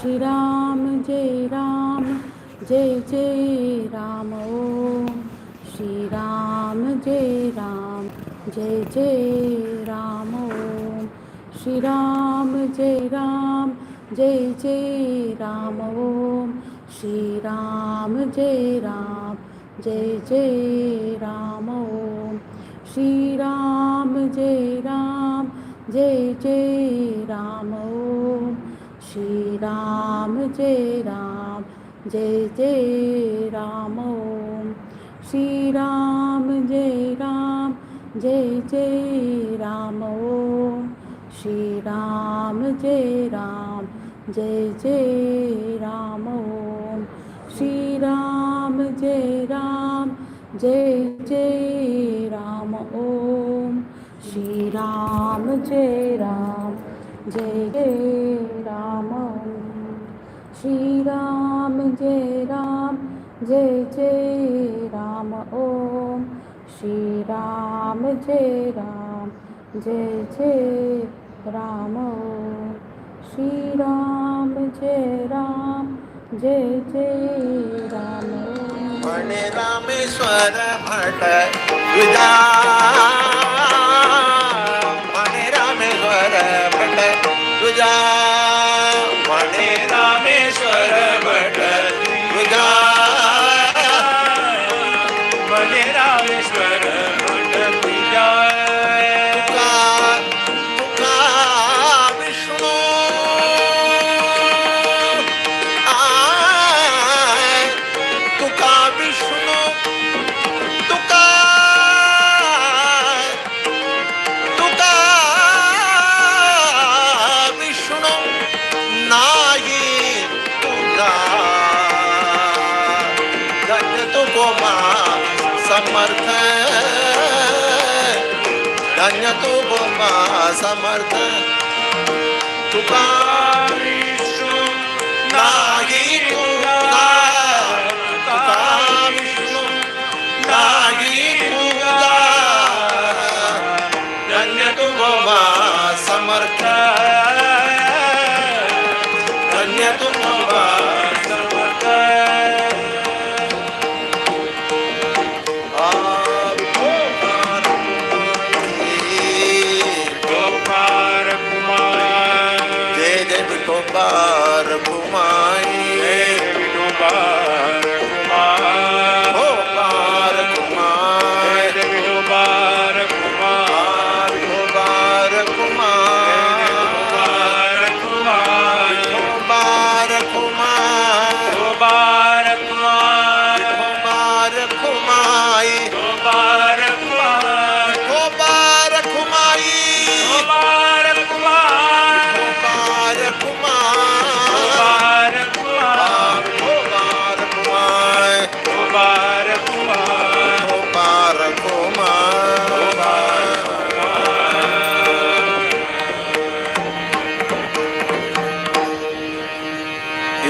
श्री राम जय राम जय जय राम ओम श्री राम जय राम जय जय राम ओम श्री राम जय राम जय जय राम ओम श्री राम जय राम जय जय राम ओम श्री राम जय राम जय जय राम ओम श्री राम जय राम जय जय राम ओम श्री राम जय राम जय जय राम ओम श्री राम जय राम जय जय राम ओम श्री राम जय राम जय जय राम ओम श्री राम जय राम जय जय राम ओम श्री राम जय राम जय जय राम ओम श्री राम जय राम जय जय राम ओम श्री राम जय राम जय जय राम ओम म्हणे रामेश्वर भट तुझा म्हणे रामेश्वर भट तुझा म्हणे रामेश्वर भट तुझा म्हणे रामेश्वर भट तुझा तुका विष्णू तुका विष्णू तुका तुका विष्णू नाही तुझा धन्य तुकोबा समर्थ धन्य तुकोबा समर्थ तुका विष्णू नाही तुझा तुका विष्णू नाही तुझा धन्य तुकोबा समर्थ धन्य तुकोबा समर्थ गोपार कुमार जय जय विठोबार कुमार जय विठोबार कुमार गोपार कुमार जय विठोबार कुमार गोपार कुमार गोपार कुमार गोपार कुमार गोपार कुमार गोपार कुमार गोपार कुमार गोपार कुमार गोपार कुमार गोपार कुमार गोपार कुमार गोपार कुमार गोपार कुमार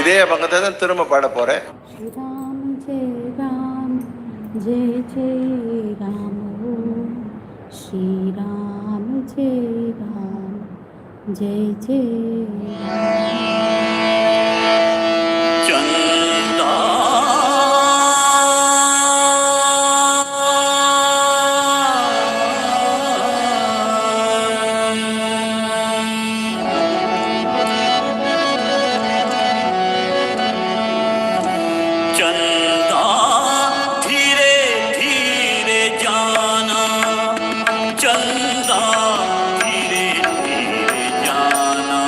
இதே பக்கத்தை தான் திரும்ப பாட போறேன் श्री राम जय राम जय जय राम ओम श्री राम जय राम जय जय चंदा चंदा धीरे धीरे जाना चंदा धीरे धीरे जाना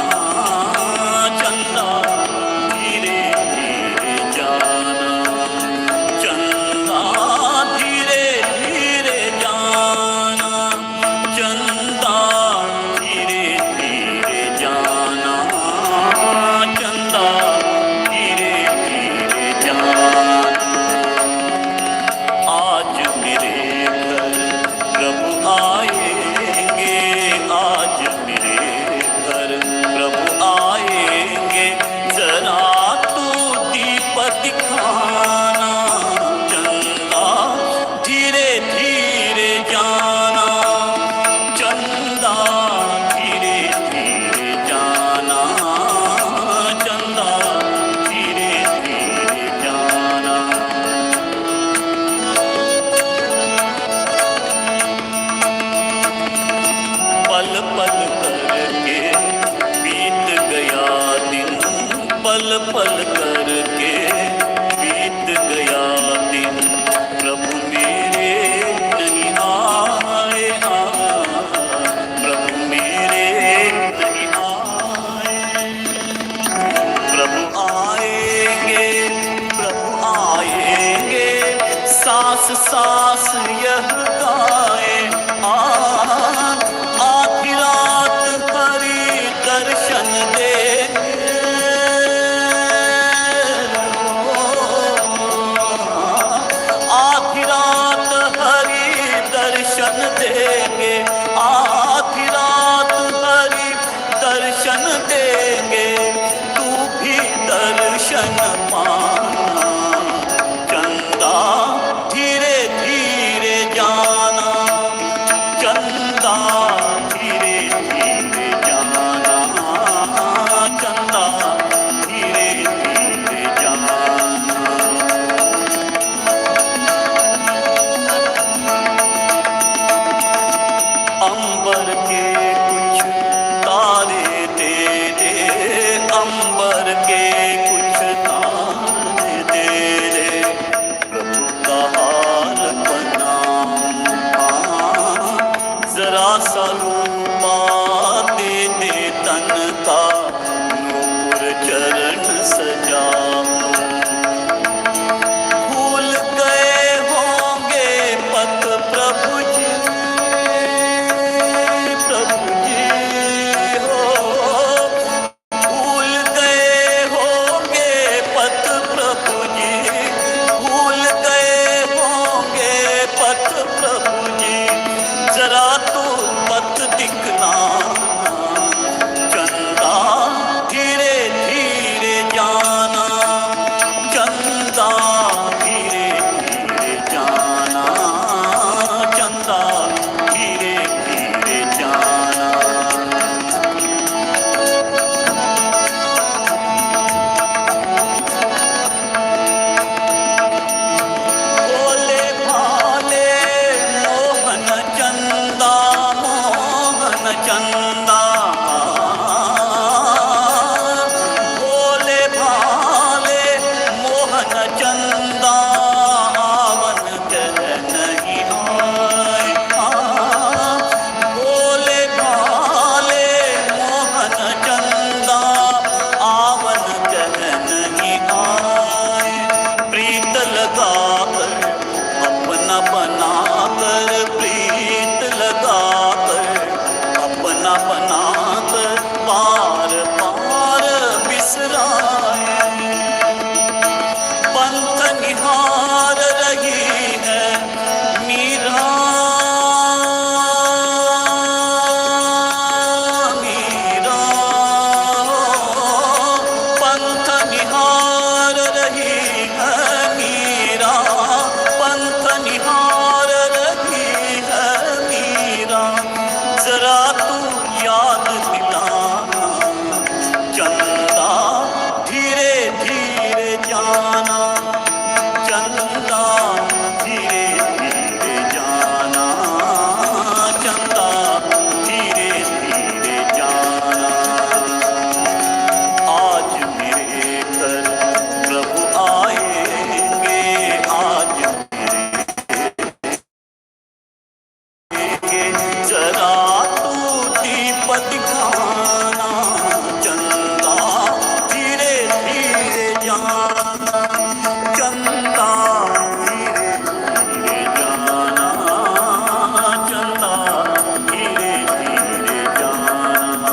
पल पल करके बीत गया दिन, प्रभु मेरे नहीं आए, प्रभु मेरे नहीं आए। प्रभु आएंगे, प्रभु आएंगे, सांस सांस यह गाए, आधी रात हरि दर्शन देंगे, आधी रात हरि दर्शन देंगे, आधी रात हरि दर्शन देंगे, तू भी दर्शन पाना, चंदा धीरे धीरे जाना, चंदा धीरे धीरे जाना, चंदा धीरे धीरे जाना। अंबर के कुछ तारे दे दे, अंबर के कुछ तारे दे दे, प्रभु का हार बनाऊं, जरा सा रूपा दे दे तन का, नूपुर चरण सजाऊं। भूल गए होंगे पथ प्रभु जी, प्रभु जी हो, भूल गए होंगे पथ प्रभु जी, भूल गए होंगे पथ प्रभु जी, जरा तो पथ दिखना, चंदा धीरे धीरे जाना, चंदा धीरे धीरे जाना, चंदा धीरे धीरे जाना। भोले भाले मोहन चंदा, मोहन चंदा, भोले भाले मोहन चंदा, आवन कह नहीं आए, भोले भाले मोहन चंदा, आवन कह नहीं आए। प्रीत लगाकर अपना बनाकर, प्रीत लगाकर अपना बनाकर, पार पार बिसराए। पंथ निहार रही है मीरा, मीरा, पंथ निहार रही है मीरा, पंथ निहार रही है मीरा, जरा तू याद दिलाना, चंदा धीरे धीरे जाना, चंदा धीरे धीरे जाना, चंदा धीरे धीरे जाना। आज मेरे घर प्रभु आएंगे, आज मेरे जरा तू दीप दिखाना, चंदा धीरे धीरे जाना, चंदा धीरे धीरे जाना, चंदा धीरे धीरे जाना।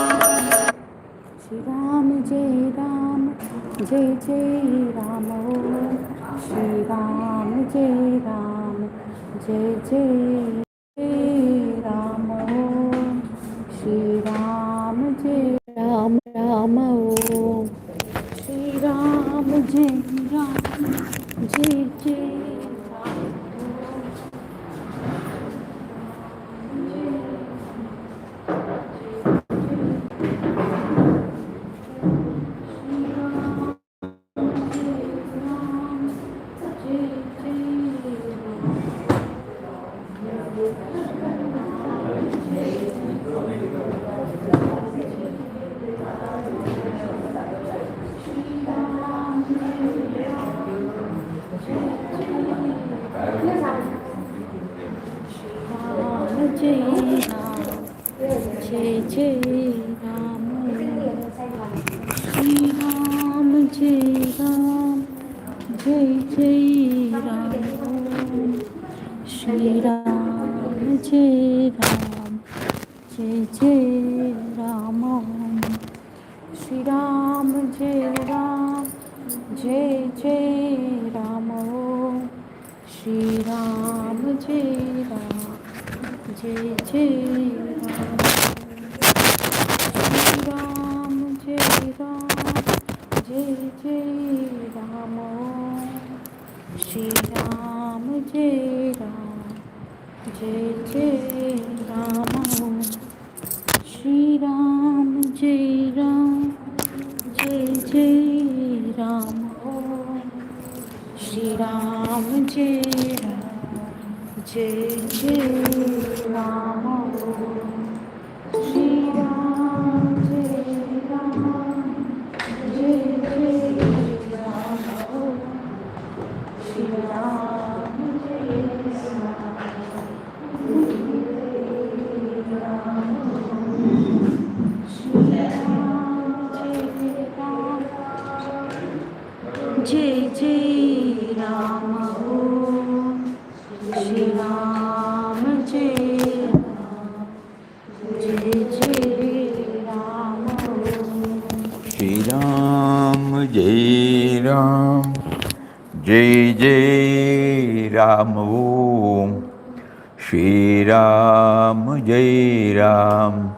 श्री राम जय राम, जय जय राम ओ, श्री राम जय राम, जय जय राम ओ, श्री राम जय राम, राम ओ, श्री राम जय राम, जय जय राम ओ। Shri Ram, Jai Ram, Jai Jai Ram. Shri Ram, Jai Ram, Jai Jai Ram. Shri Ram, Jai Ram, Jai Jai Ram. Shri Ram, Jai Ram, Jai Jai Ram. Shri Ram, Jai Ram, Jai Jai Ram. Shri Ram, Jai Ram, Jai Jai Ram. Shri Ram, Jai Ram, Jai Jai Ram. Shri Ram, Jai Ram, Jai Jai Ram. Shri Ram, Jai Jai Ram. Shri Ram, Jai Ram,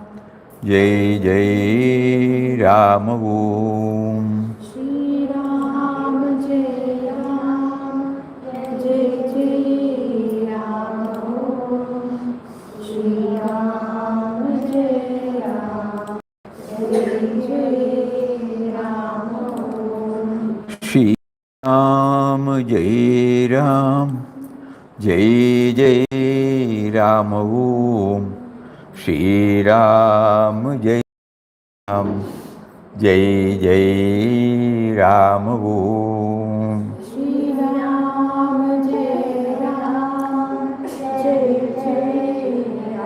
Jai Jai Ram. Shri Ram, Jai Ram, Jai Jai Ram Om. Shri Ram, Jai Ram, Jai Jai Ram Om. Shri Ram, Jai Ram, Jai Jai Ram. Shri Ram, Jai Ram, Jai Jai Ram. Shri Ram, Jai Ram, Jai Jai Ram Om. Shri Ram, Jai Ram, Jai Jai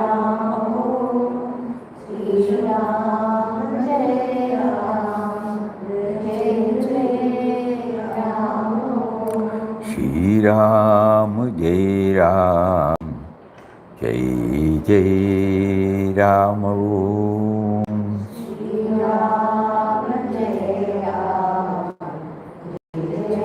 Ram Om. Shri Ram, Jai Ram, Jai Jai Ram. Shri Ram, Jai Ram, Jai Jai Ram. Shri Ram, Jai Ram, Jai Jai Ram Om. Shri Ram, Jai Ram,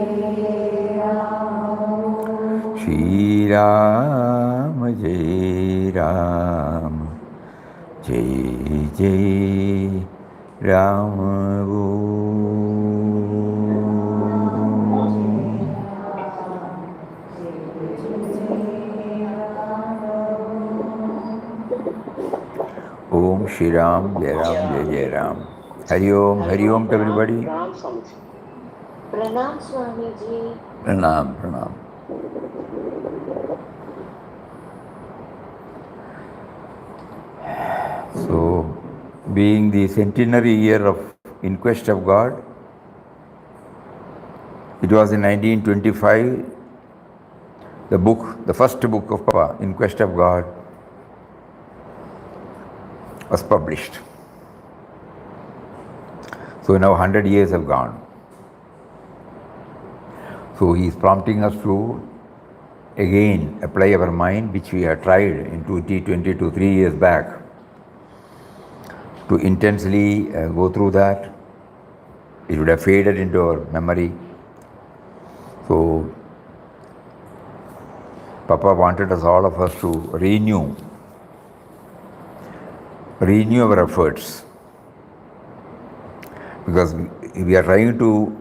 Jai Ram. Shri Ram, Jai Ram, Jai Jai Ram Om. Om Shri Ram, Jai Ram, Jai Jai Ram. Hari Om to everybody. Pranam Swamiji. Pranam, Pranam. So, being the centenary year of In Quest of God, it was in 1925, the first book of Papa, In Quest of God, was published. So now 100 years have gone. So he is prompting us to again apply our mind, which we have tried in 2022, 3 years back, to intensely go through that. It would have faded into our memory. So Papa wanted us, all of us, to renew our efforts, because we are trying to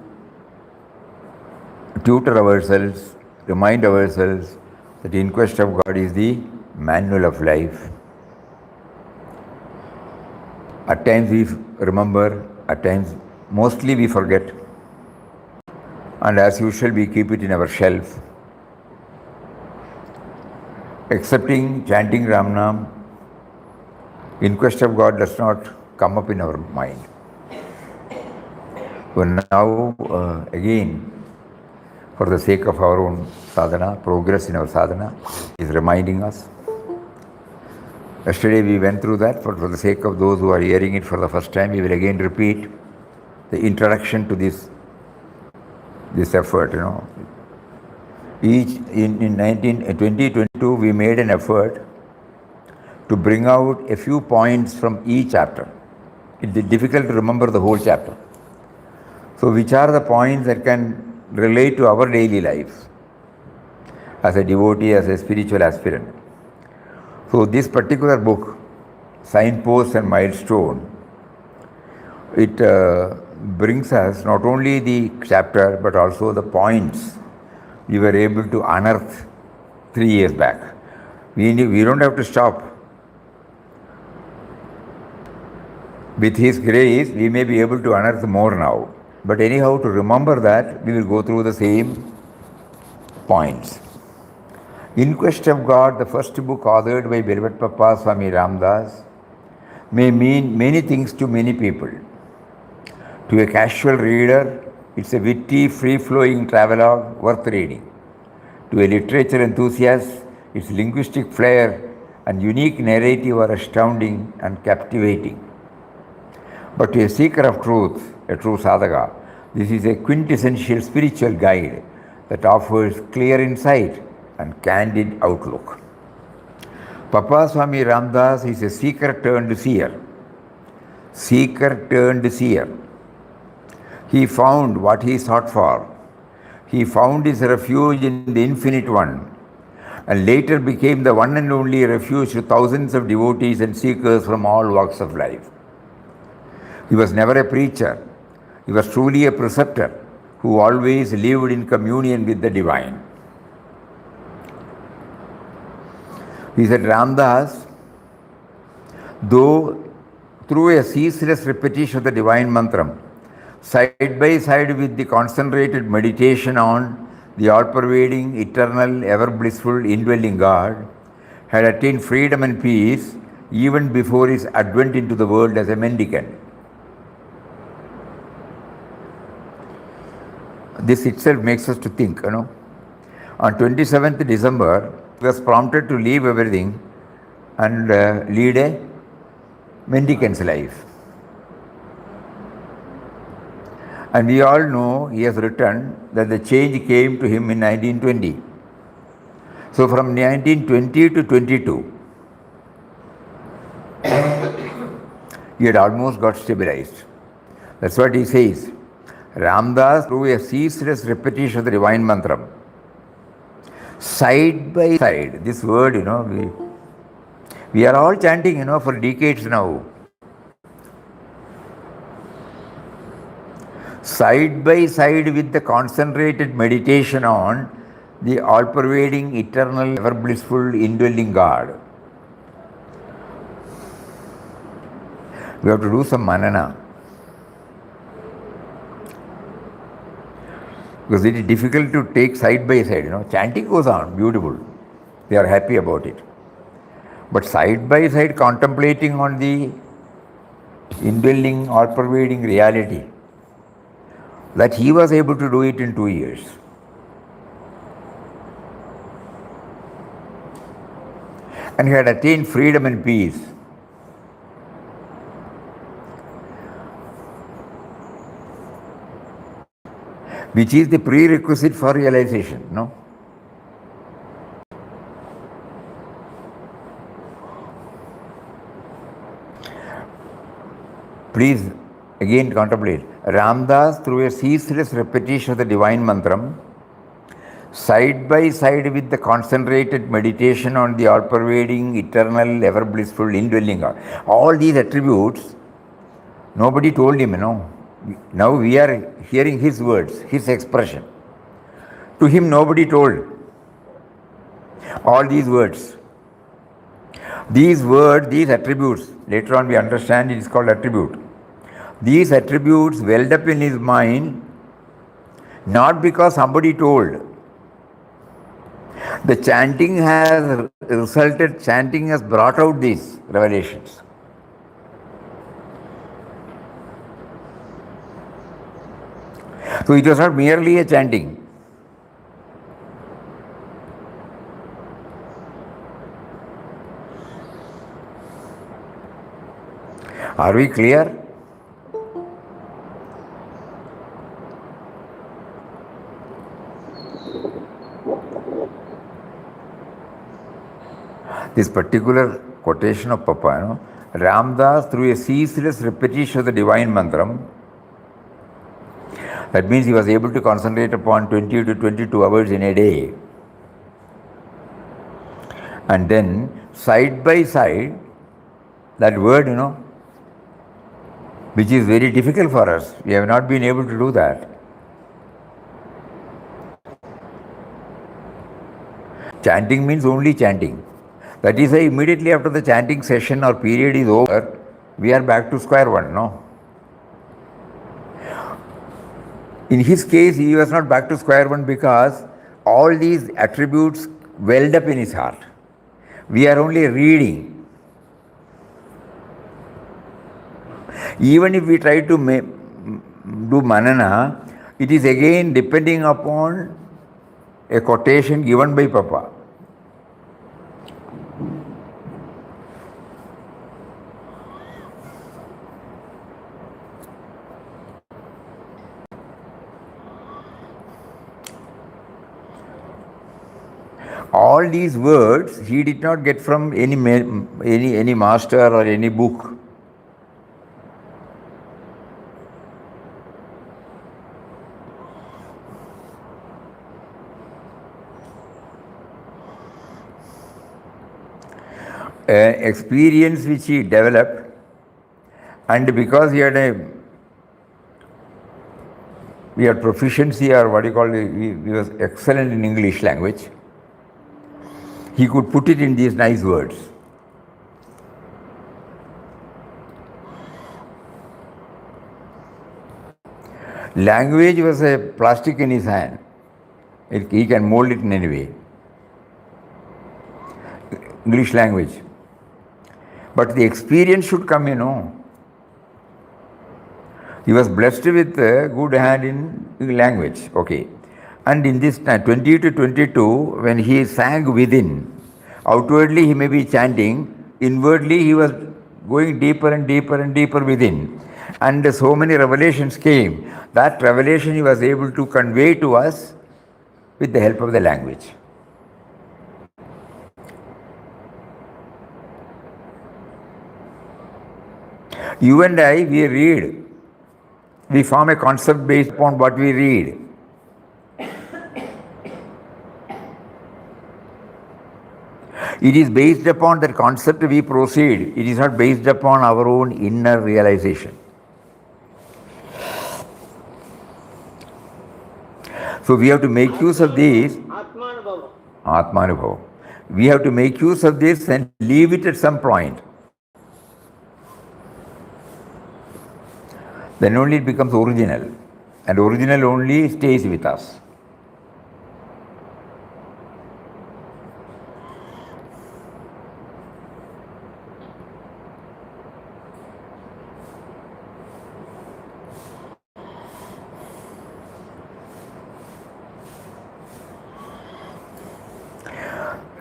tutor ourselves, remind ourselves that In Quest of God is the manual of life. At times we remember, at times mostly we forget, and as usual we keep it in our shelf. Excepting chanting Ramnam, In Quest of God does not come up in our mind. So now again, for the sake of our own sadhana, progress in our sadhana, is reminding us. Yesterday we went through that, but for the sake of those who are hearing it for the first time, we will again repeat the introduction to this effort. Each in 2022, 2022, we made an effort to bring out a few points from each chapter. It is difficult to remember the whole chapter. So which are the points that can relate to our daily lives as a devotee, as a spiritual aspirant? So this particular book, Signpost and Milestone, it brings us not only the chapter but also the points we were able to unearth 3 years back. We don't have to stop. With His grace, we may be able to unearth more now. But anyhow, to remember that, we will go through the same points. In Quest of God, the first book authored by beloved Papa Swami Ramdas, may mean many things to many people. To a casual reader, it's a witty, free-flowing travelogue worth reading. To a literature enthusiast, its linguistic flair and unique narrative are astounding and captivating. But to a seeker of truth, a true sadhaka, this is a quintessential spiritual guide that offers clear insight and candid outlook. Papa Swami Ramdas is a seeker turned seer. Seeker turned seer. He found what he sought for. He found his refuge in the Infinite One, and later became the one and only refuge to thousands of devotees and seekers from all walks of life. He was never a preacher. He was truly a preceptor who always lived in communion with the divine. He said, Ramdas, though through a ceaseless repetition of the divine mantram, side by side with the concentrated meditation on the all-pervading, eternal, ever-blissful, indwelling God, had attained freedom and peace even before his advent into the world as a mendicant. This itself makes us to think, On 27th December, he was prompted to leave everything and lead a mendicant's life. And we all know, he has written, that the change came to him in 1920. So from 1920 to 22, he had almost got stabilized. That's what he says. Ramdas, through a ceaseless repetition of the divine mantram, side by side, this word, we are all chanting, for decades now. Side by side with the concentrated meditation on the all-pervading, eternal, ever-blissful, indwelling God. We have to do some manana. Because it is difficult to take side by side, Chanting goes on, beautiful. They are happy about it. But side by side contemplating on the indwelling, all-pervading reality, that he was able to do it in 2 years. And he had attained freedom and peace. Which is the prerequisite for realization, Please again contemplate. Ramdas, through a ceaseless repetition of the divine mantram, side by side with the concentrated meditation on the all-pervading, eternal, ever-blissful, indwelling God. All these attributes, nobody told him, Now we are hearing his words, his expression. To him, nobody told all these words. These words, these attributes, later on we understand it is called attribute. These attributes welled up in his mind, not because somebody told. The chanting has resulted, chanting has brought out these revelations. So it was not merely a chanting. Are we clear? This particular quotation of Papa, Ramdas, through a ceaseless repetition of the divine mantram, that means he was able to concentrate upon 20 to 22 hours in a day. And then, side by side, that word, which is very difficult for us. We have not been able to do that. Chanting means only chanting. That is why immediately after the chanting session or period is over, we are back to square one, no? In his case, he was not back to square one because all these attributes welled up in his heart. We are only reading. Even if we try to do manana, it is again depending upon a quotation given by Papa. All these words he did not get from any master or any book. Experience which he developed, and because he had proficiency, or what you call it, he was excellent in English language, he could put it in these nice words. Language was a plastic in his hand. He can mold it in any way. English language. But the experience should come, He was blessed with a good hand in language, okay. And in this 20 to 22, when he sang within, outwardly he may be chanting, inwardly he was going deeper and deeper and deeper within. And so many revelations came. That revelation he was able to convey to us with the help of the language. You and I, we read. We form a concept based upon what we read. It is based upon that concept we proceed. It is not based upon our own inner realization. So we have to make use of this. Atmanubhava. We have to make use of this and leave it at some point. Then only it becomes original. And original only stays with us.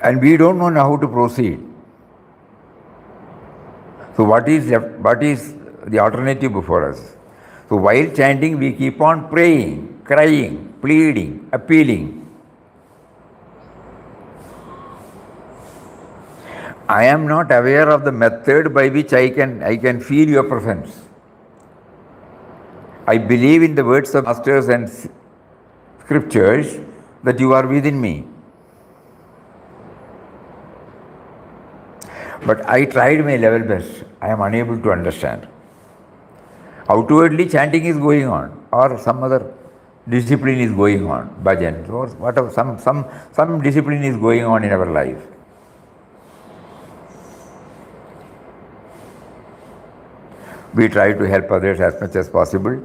And we don't know how to proceed. So what is the alternative before us? So while chanting, we keep on praying, crying, pleading, appealing. I am not aware of the method by which I can feel your presence. I believe in the words of masters and scriptures that you are within me. But I tried my level best. I am unable to understand. Outwardly chanting is going on, or some other discipline is going on, bhajan, or whatever, some discipline is going on in our life. We try to help others as much as possible.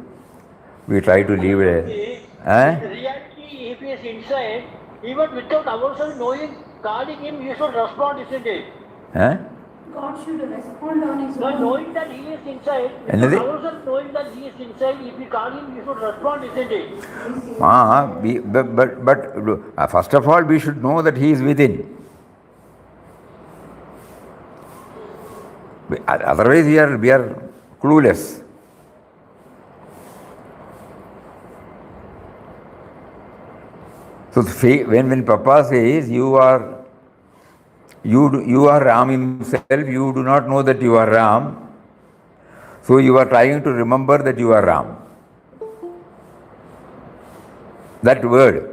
We try to live In reality, if he is inside, even without ourselves knowing, calling him, he should respond, isn't it? God should respond on his But own. knowing that he is inside, Another- ourselves knowing that he is inside, if we call him, he should respond, isn't it? But first of all, we should know that he is within. Otherwise, we are clueless. So when Papa says you are You are Ram himself, you do not know that you are Ram, so you are trying to remember that you are Ram. That word.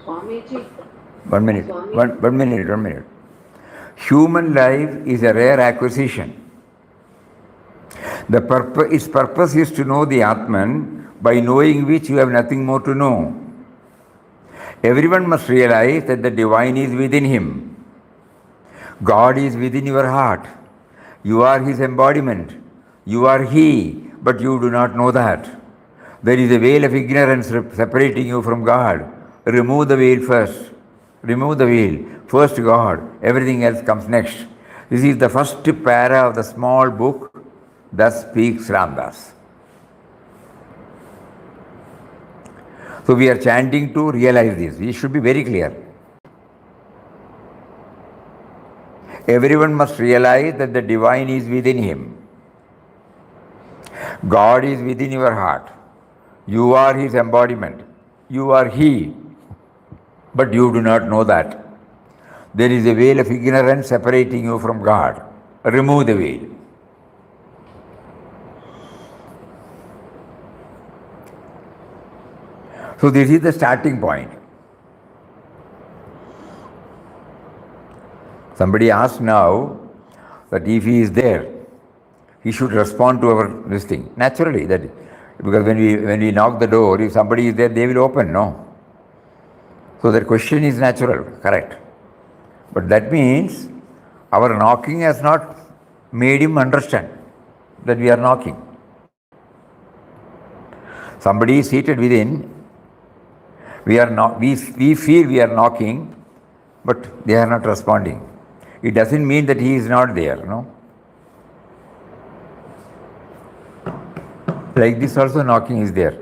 Swamiji. One minute. Human life is a rare acquisition. Its purpose is to know the Atman, by knowing which you have nothing more to know. Everyone must realize that the divine is within him. God is within your heart. You are his embodiment. You are he, but you do not know that. There is a veil of ignorance separating you from God. Remove the veil first. Remove the veil. First God. Everything else comes next. This is the first para of the small book. Thus speaks Ramdas. So we are chanting to realize this. We should be very clear. Everyone must realize that the divine is within him. God is within your heart. You are his embodiment. You are he, but you do not know that. There is a veil of ignorance separating you from God. Remove the veil. So this is the starting point. Somebody asked now that if he is there, he should respond to our this thing. Naturally, that because when we knock the door, if somebody is there, they will open, no? So that question is natural, correct. But that means our knocking has not made him understand that we are knocking. Somebody is seated within, we feel we are knocking, but they are not responding. It doesn't mean that he is not there, no? Like this also knocking is there.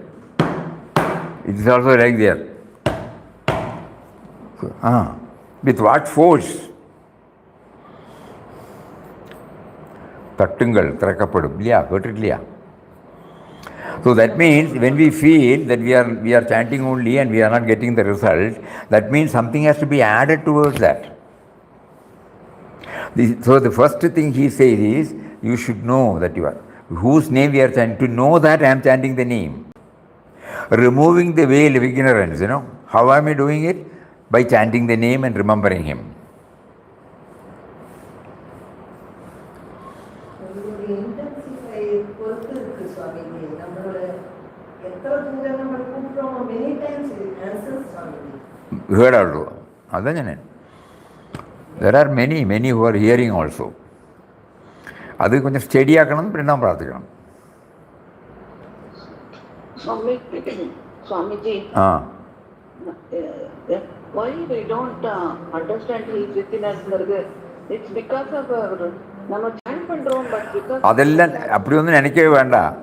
It is also like there. So, with what force? Tattungal, Trakapadu, Liya. So that means when we feel that we are chanting only and we are not getting the result, that means something has to be added towards that. So the first thing he says is, you should know that you are, whose name we are chanting. To know that I am chanting the name. Removing the veil of ignorance, How am I doing it? By chanting the name and remembering him. You heard also. There are many who are hearing also. അത് கொஞ்சം study ആക്കണം, പിന്നെ പ്രാർത്ഥിക്കണം. Swamiji. Why we don't understand he is within us? It's because of நம்ம chant பண்றோம், but because அதெல்லாம் அப்படி ஒன்றும் நினைக்கவே வேண்டாம்.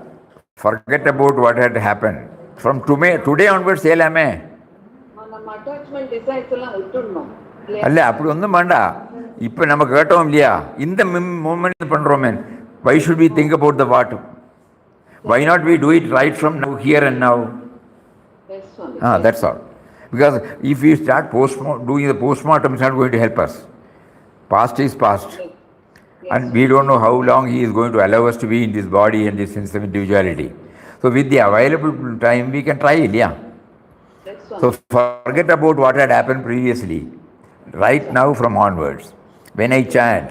Forget about what had happened. From today onwards செய்யலாமே. நம்ம attachment desires எல்லாம் விட்டுடணும். அல்ல அப்படி ஒன்றும் வேண்டாம். இப்போ நம்ம கேட்டோம் இல்லையா, இந்த moment பண்ணுறோமே, why should we think about the what? Why not we do it right from now, here and now? That's all. Because if we start doing the postmortem, it's not going to help us. Past is past. And we don't know how long he is going to allow us to be in this body and this sense of individuality. So with the available time, we can try it, So forget about what had happened previously. Right now from onwards. When I chant,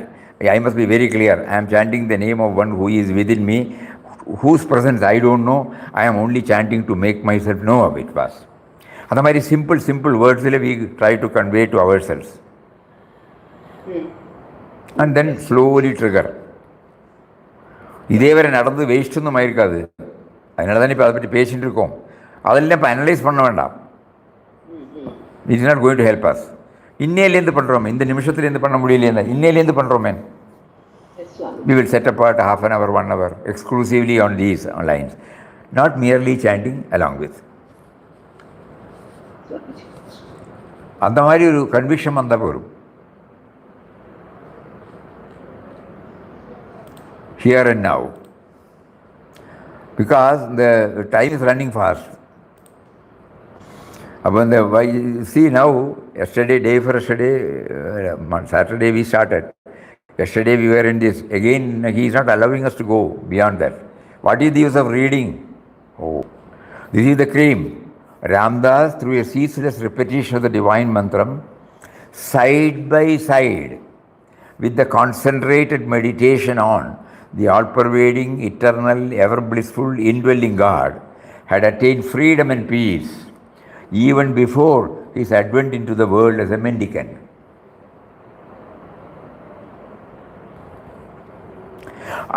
I must be very clear. I am chanting the name of one who is within me, whose presence I don't know. I am only chanting to make myself know of it first. And very simple words we try to convey to ourselves. And then slowly trigger. இதே வரை நடந்து waste ஒன்றும் ஆயிருக்காது. அதனால தான் இப்போ அதை பற்றி பேசிகிட்டு இருக்கோம். அதெல்லாம் இப்போ அனலைஸ் பண்ண வேண்டாம். It is not going to help us. இன்னையிலேருந்து பண்ணுறோமே, இந்த நிமிஷத்துலேருந்து பண்ண முடியலையே, இன்னையிலேருந்து பண்ணுறோமே. Yes, Swami. We will set apart half an hour, 1 hour exclusively on these lines, not merely chanting along with. Swamiji. அந்த மாதிரி ஒரு கன்விக்ஷன் வந்தால் வரும். Here and now. Because the time is running fast. Upon the, see now, yesterday, day for yesterday, Saturday we started. Yesterday we were in this. Again, he is not allowing us to go beyond that. What is the use of reading? Oh, this is the cream. Ramdas, through a ceaseless repetition of the divine mantram, side by side, with the concentrated meditation on the all-pervading, eternal, ever-blissful, indwelling God, had attained freedom and peace even before his advent into the world as a mendicant.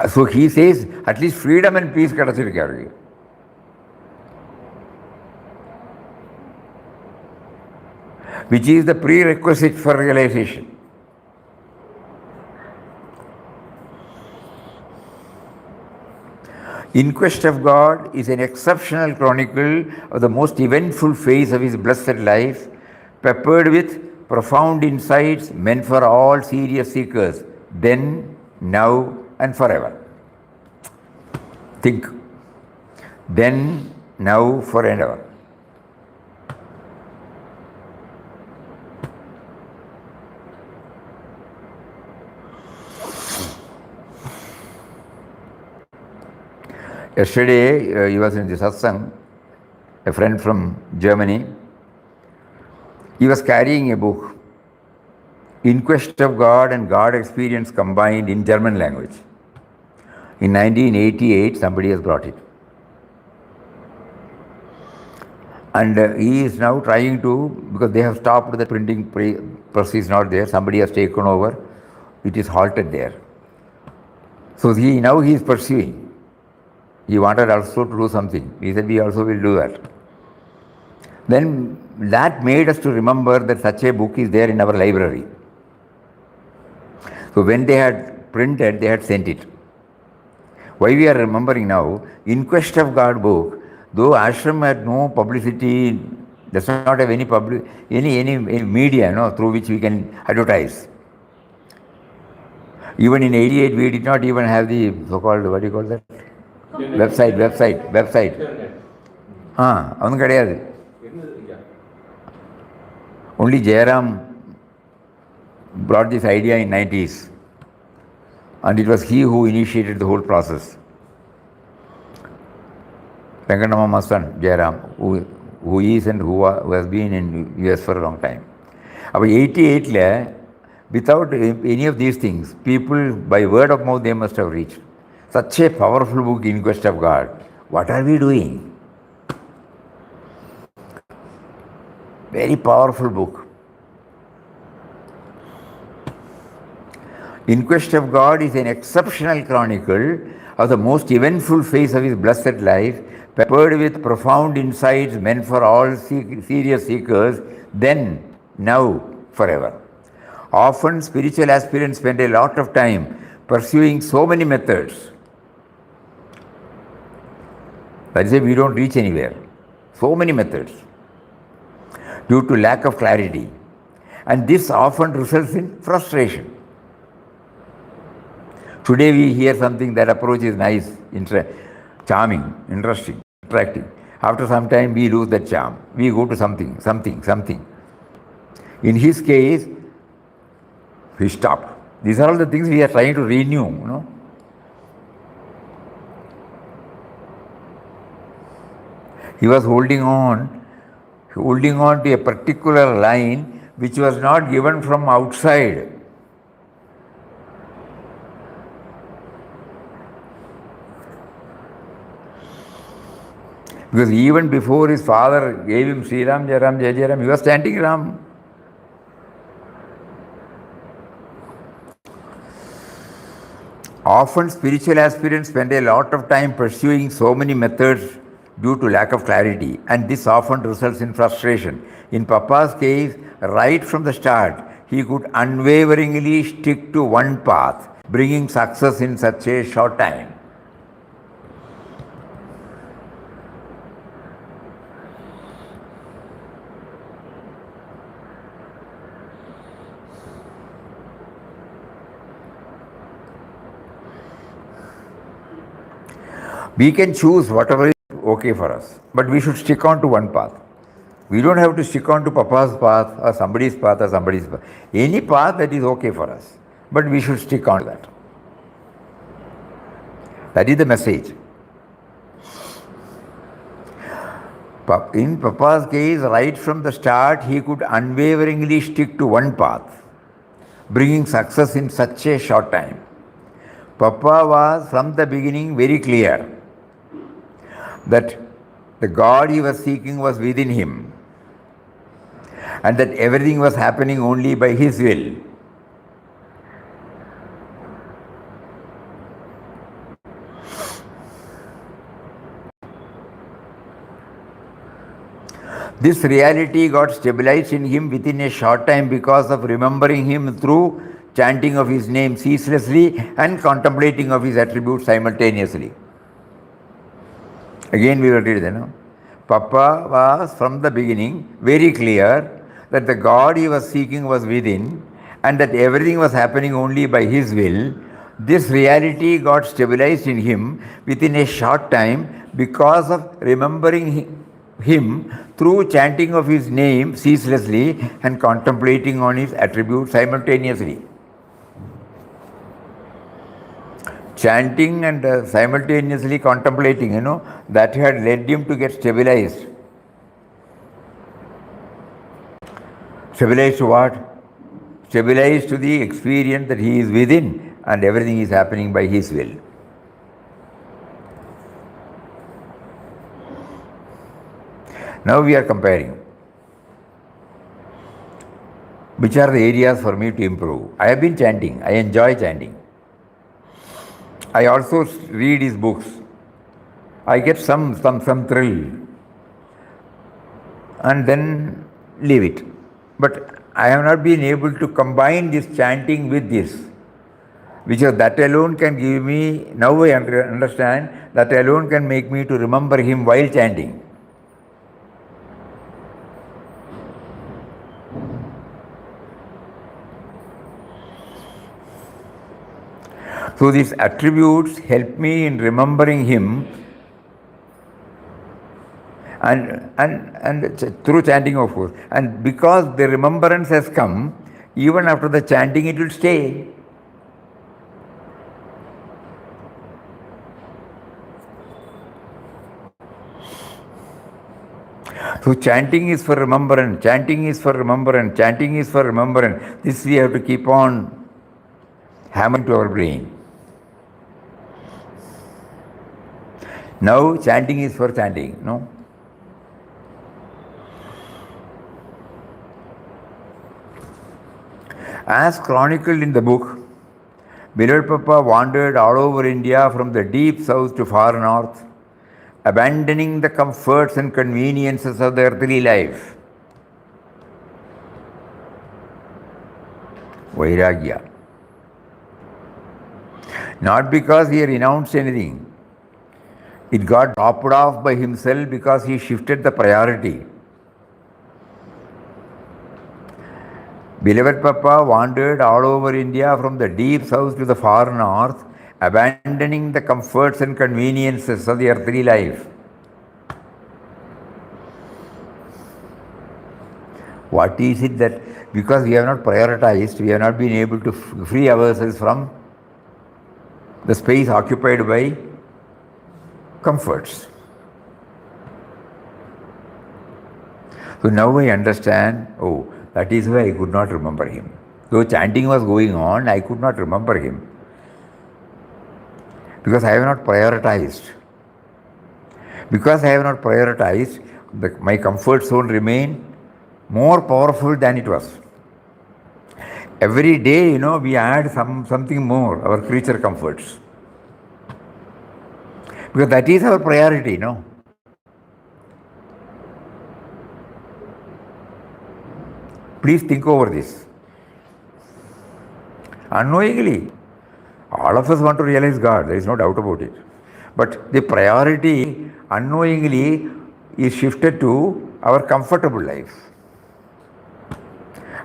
So he says, at least freedom and peace kadachirukku. Which is the prerequisite for realization. In Quest of God is an exceptional chronicle of the most eventful phase of his blessed life, peppered with profound insights meant for all serious seekers, then, now, and forever. Think. Then, now, forever. Yesterday, he was in the Satsang, a friend from Germany. He was carrying a book, In Quest of God and God Experience Combined in German language. In 1988, somebody has brought it. And he is now trying to, because they have stopped the printing press is not there, somebody has taken over, it is halted there. So now he is pursuing. He wanted also to do something. He said, we also will do that. Then that made us to remember that such a book is there in our library. So when they had printed, they had sent it. Why we are remembering now, In Quest of God book, though ashram had no publicity, does not have any any media through which we can advertise. Even in 88, we did not even have the so-called, what do you call that? Website. அவனும் கிடையாது. Only Jairam brought this idea in 90s, and it was he who initiated the whole process. Venkatama son, Jairam, who is and who has been in US for a long time. About 88, without any of these things, people by word of mouth they must have reached. Such a powerful book, In Quest of God. What are we doing? Very powerful book. In Quest of God is an exceptional chronicle of the most eventful phase of his blessed life, peppered with profound insights meant for all serious seekers, then, now, forever. Often spiritual aspirants spend a lot of time pursuing so many methods. That is why we don't reach anywhere. So many methods. Due to lack of clarity. And this often results in frustration. Today we hear something, that approach is nice, charming, interesting, attractive. After some time we lose that charm. We go to something. In his case, we stop. These are all the things we are trying to renew, He was holding on to a particular line which was not given from outside. Because even before his father gave him Sri Ram, Jai Ram, Jai Jai Ram, he was chanting Ram. Often spiritual aspirants spend a lot of time pursuing so many methods due to lack of clarity, and this often results in frustration. In Papa's case, right from the start, he could unwaveringly stick to one path, bringing success in such a short time. We can choose whatever is okay for us, but we should stick on to one path. We don't have to stick on to Papa's path or somebody's path or somebody's path. Any path that is okay for us, but we should stick on to that. That is the message. In Papa's case, right from the start, he could unwaveringly stick to one path, bringing success in such a short time. Papa was from the beginning very clear that the God he was seeking was within him and that everything was happening only by his will. This reality got stabilized in him within a short time because of remembering him through chanting of his name ceaselessly and contemplating of his attributes simultaneously. Again we will read that. Papa was from the beginning very clear that the God he was seeking was within and that everything was happening only by his will. This reality got stabilized in him within a short time because of remembering him through chanting of his name ceaselessly and contemplating on his attributes simultaneously. Chanting and simultaneously contemplating, that had led him to get stabilized. Stabilized to what? Stabilized to the experience that he is within and everything is happening by his will. Now we are comparing. Which are the areas for me to improve? I have been chanting. I enjoy chanting. I also read his books. I get some thrill and then leave it. But I have not been able to combine this chanting with this, which that alone can give me, now I understand, that alone can make me to remember him while chanting. So these attributes help me in remembering him and through chanting of course. And because the remembrance has come, even after the chanting it will stay. So chanting is for remembrance, chanting is for remembrance, chanting is for remembrance. This we have to keep on hammering to our brain. Now chanting is for chanting, no? As chronicled in the book, beloved Papa wandered all over India from the deep south to far north, abandoning the comforts and conveniences of the earthly life. Vairagya. Not because he renounced anything. It got dropped off by himself because he shifted the priority. Beloved Papa wandered all over India from the deep south to the far north, abandoning the comforts and conveniences of the earthly life. What is it that, because we have not prioritized, we have not been able to free ourselves from the space occupied by comforts. So now I understand, that is why I could not remember him. Though chanting was going on, I could not remember him. Because I have not prioritized. Because I have not prioritized, my comfort zone remained more powerful than it was. Every day, we add something more, our creature comforts. Because that is our priority, Please think over this. Unknowingly, all of us want to realize God, there is no doubt about it. But the priority unknowingly is shifted to our comfortable life.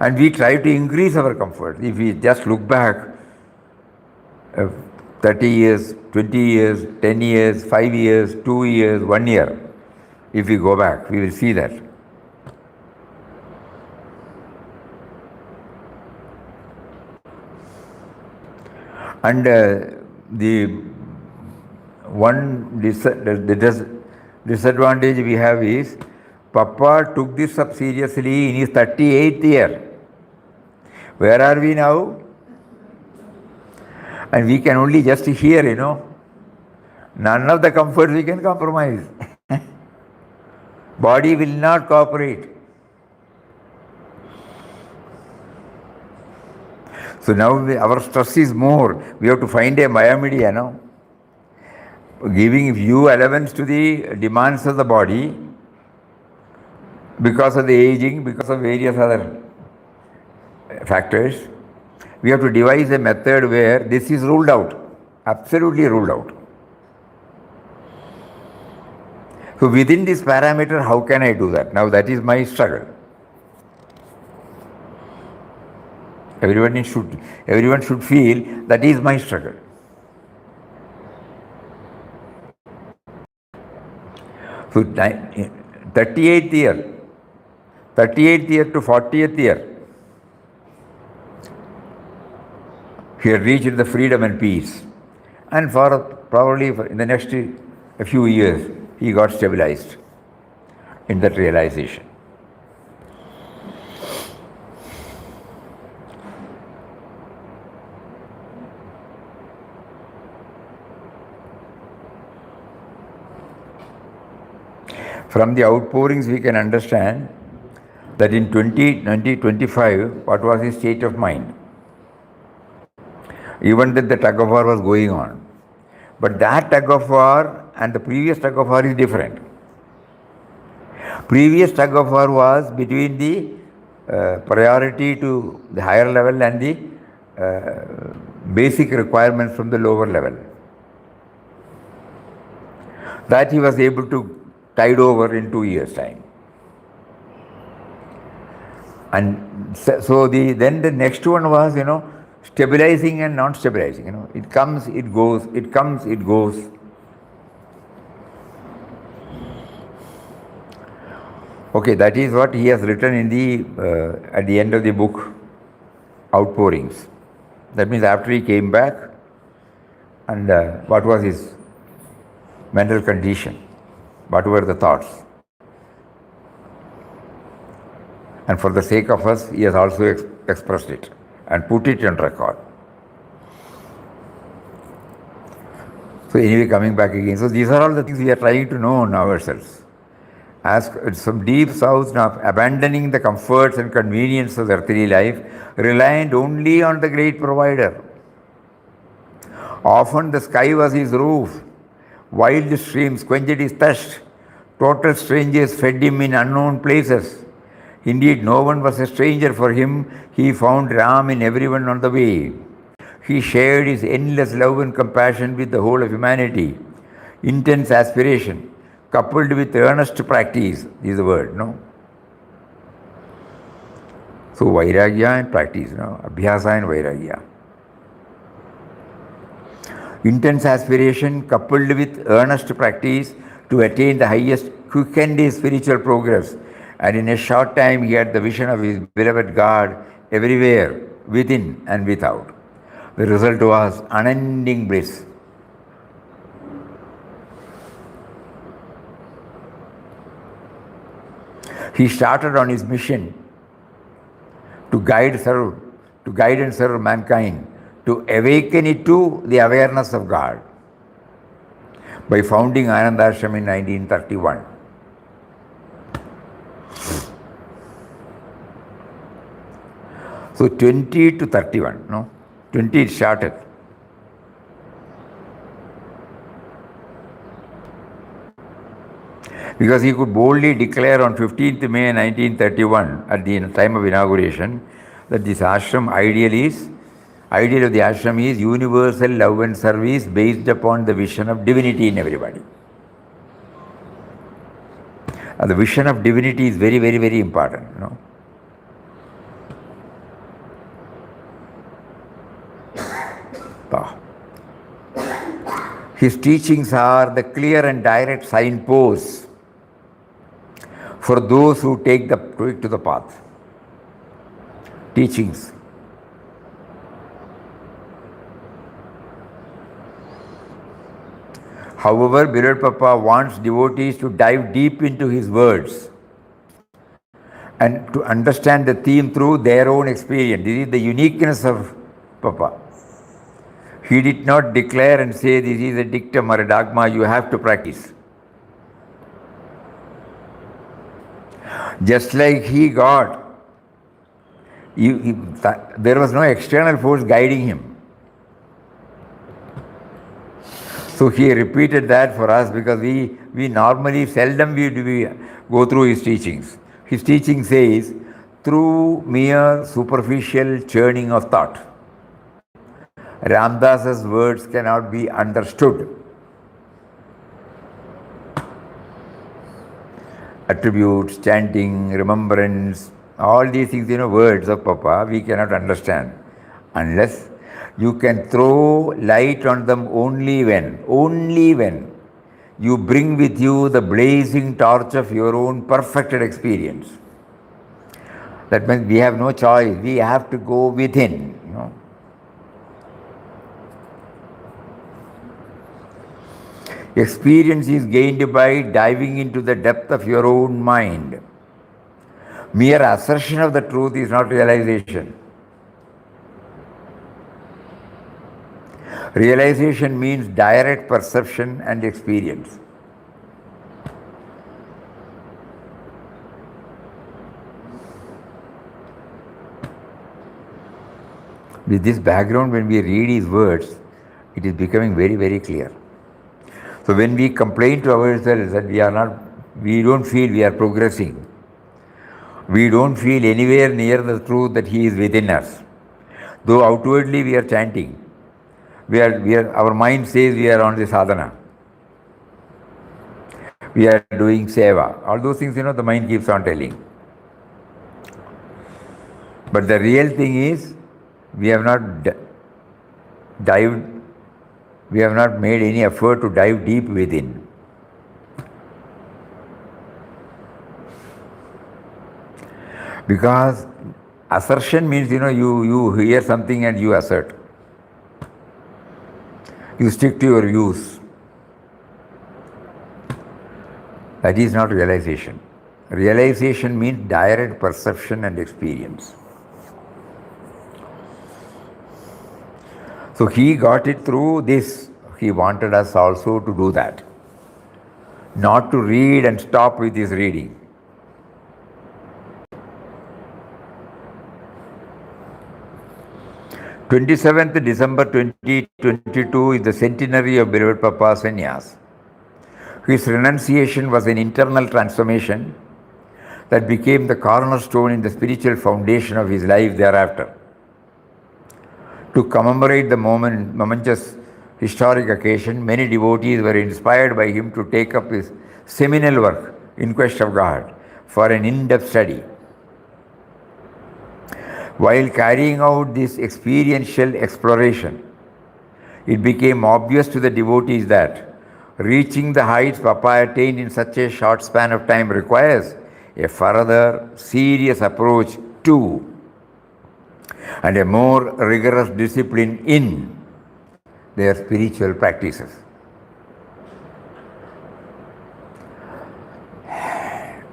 And we try to increase our comfort. If we just look back 30 years, 20 years, 10 years, 5 years, 2 years, 1 year, if we go back, we will see that. And the one disadvantage we have is Papa took this up seriously in his 38th year. Where are we now? And we can only just hear, None of the comforts we can compromise. Body will not cooperate. So now our stress is more. We have to find a Maya giving due allowance to the demands of the body because of the aging, because of various other factors. We have to devise a method where this is ruled out, absolutely ruled out. So within this parameter, how can I do that? Now that is my struggle. Everyone should feel that is my struggle. So 38th year to 40th year, he had reached the freedom and peace. And probably in the next a few years, he got stabilized in that realization. From the outpourings, we can understand that in 2025, what was his state of mind? Even that the tug of war was going on. But that tug of war and the previous tug of war is different. Previous tug of war was between the priority to the higher level and the basic requirements from the lower level. That he was able to tide over in 2 years' time. And so then the next one was, stabilizing and non-stabilizing. It comes, it goes, it comes, it goes. Okay, that is what he has written in the at the end of the book, Outpourings. That means after he came back, and what was his mental condition, what were the thoughts. And for the sake of us, he has also expressed it and put it on record. So anyway, coming back again. So these are all the things we are trying to know on ourselves. As some deep south now, abandoning the comforts and convenience of the earthly life, reliant only on the great provider. Often the sky was his roof, wild streams quenched his thirst, total strangers fed him in unknown places. Indeed, no one was a stranger for him. He found Ram in everyone on the way. He shared his endless love and compassion with the whole of humanity. Intense aspiration, coupled with earnest practice, is the word, So Vairagya and practice, Abhyasa and Vairagya. Intense aspiration, coupled with earnest practice to attain the highest, quickened his spiritual progress. And in a short time, he had the vision of his beloved God everywhere, within and without. The result was unending bliss. He started on his mission to guide and serve mankind, to awaken it to the awareness of God by founding Ananda Ashram in 1931. So 20 to 31, 20 it started. Because he could boldly declare on 15th May 1931 at the time of inauguration that this ashram ideal of the ashram is universal love and service based upon the vision of divinity in everybody. And the vision of divinity is very, very, very important, you know. His teachings are the clear and direct signposts for those who take to the path. Teachings. However, beloved Papa wants devotees to dive deep into his words and to understand the theme through their own experience. This is the uniqueness of Papa. He did not declare and say this is a dictum or a dogma you have to practice. Just like he got, there was no external force guiding him. So he repeated that for us because we normally seldom we go through his teachings. His teaching says, through mere superficial churning of thought, Ramdas's words cannot be understood. Attributes, chanting, remembrance, all these things, words of Papa, we cannot understand unless you can throw light on them only when you bring with you the blazing torch of your own perfected experience. That means we have no choice. We have to go within. Experience is gained by diving into the depth of your own mind. Mere assertion of the truth is not realization. Realization means direct perception and experience. With this background, when we read his words, it is becoming very, very clear. So when we complain to ourselves that we don't feel we are progressing, we don't feel anywhere near the truth that he is within us. Though outwardly we are chanting, our mind says we are on the sadhana. We are doing seva. All those things, the mind keeps on telling. But the real thing is, we have not made any effort to dive deep within. Because assertion means, you hear something and you assert. You stick to your views. That is not realization. Realization means direct perception and experience. So he got it through this. He wanted us also to do that. Not to read and stop with his reading. December 2022 is the centenary of beloved Papa's sannyas. His renunciation was an internal transformation that became the cornerstone in the spiritual foundation of his life thereafter. To commemorate the momentous historic occasion, many devotees were inspired by him to take up his seminal work, In Quest of God, for an in-depth study. While carrying out this experiential exploration, it became obvious to the devotees that reaching the heights Papa attained in such a short span of time requires a further serious approach to and a more rigorous discipline in their spiritual practices.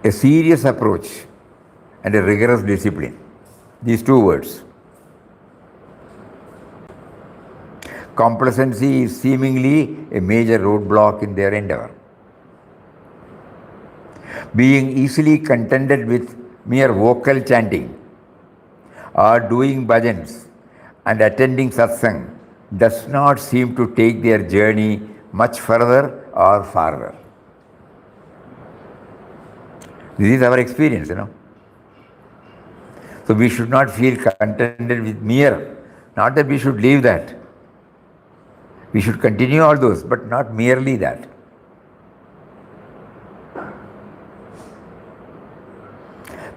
A serious approach and a rigorous discipline. These two words. Complacency is seemingly a major roadblock in their endeavor. Being easily contented with mere vocal chanting or doing bhajans and attending satsang does not seem to take their journey much further or farther. This is our experience, So we should not feel contented with mere, not that we should leave that. We should continue all those, but not merely that.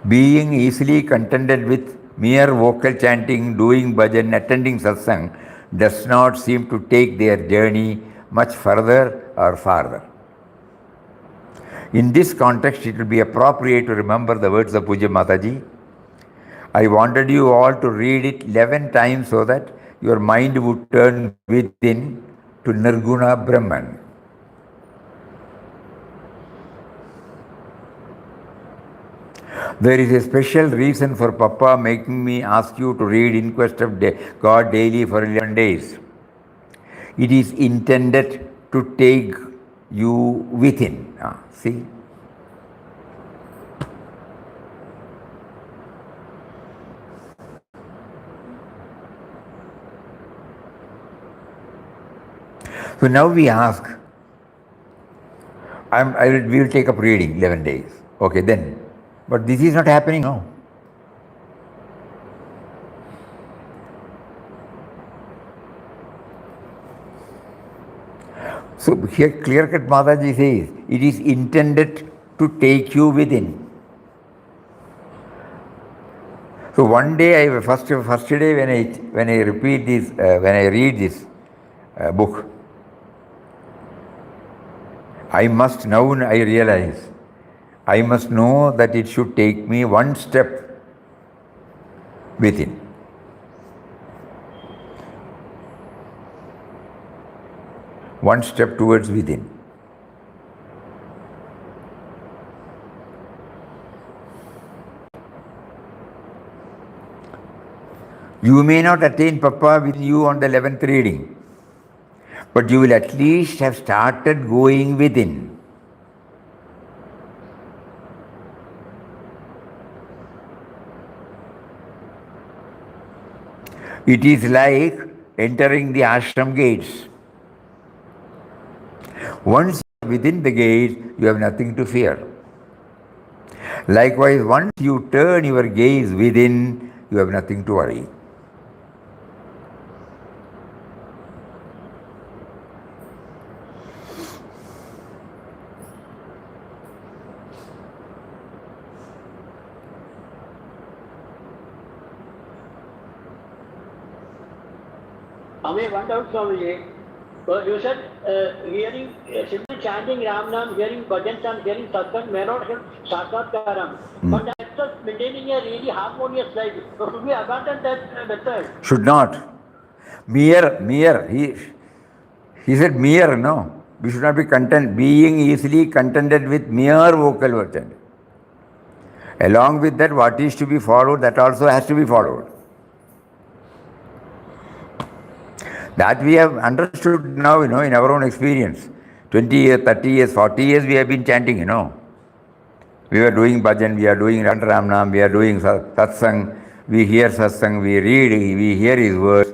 Being easily contented with mere vocal chanting, doing bhajan, attending satsang does not seem to take their journey much further or farther. In this context, it will be appropriate to remember the words of Puja Mataji. I wanted you all to read it 11 times so that your mind would turn within to Nirguna Brahman. There is a special reason for Papa making me ask you to read In Quest of God daily for 11 days. It is intended to take you within. See? So now we ask, we will take up reading 11 days. Okay, then. But this is not happening now. So here clear-cut Mataji says, it is intended to take you within. So one day, first day when I repeat this, when I read this book, I realize, I must know that it should take me one step within. One step towards within. You may not attain Papa with you on the 11th reading, but you will at least have started going within. It is like entering the ashram gates. Once you are within the gates, you have nothing to fear. Likewise, once you turn your gaze within, you have nothing to worry. One doubt, Swamiji. You said hearing, simply chanting Ram Nam, hearing bhajans and hearing satsang may not help Saksatkaram. But that's just maintaining a really harmonious life. So should we abandon that method? Should not. Mere. He said mere, no. We should not be content, being easily contented with mere vocal version. Along with that, what is to be followed, that also has to be followed. That we have understood now, in our own experience. 20 years, 30 years, 40 years we have been chanting, We were doing bhajan, we are doing Ram Nam, we are doing satsang, we hear satsang, we read, we hear his words.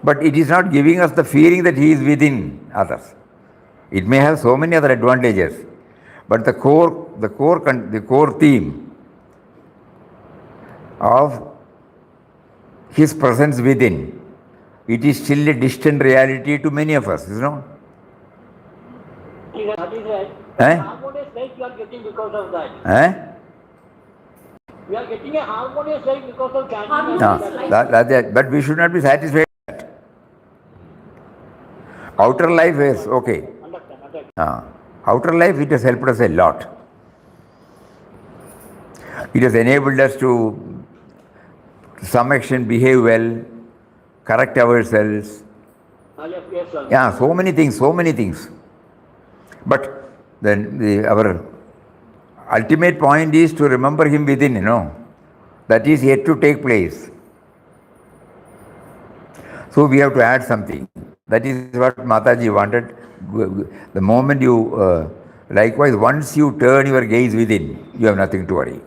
But it is not giving us the feeling that he is within others. It may have so many other advantages, but the core theme of his presence within, it is still a distant reality to many of us, That is right. Harmonious life you are getting because of that. We are getting a harmonious life because of chanting. But we should not be satisfied with that. Outer life is okay. Outer life, it has helped us a lot. It has enabled us to some extent behave well, correct ourselves. So many things. But then our ultimate point is to remember him within, That is yet to take place. So we have to add something. That is what Mataji wanted. The moment you, likewise, once you turn your gaze within, you have nothing to worry.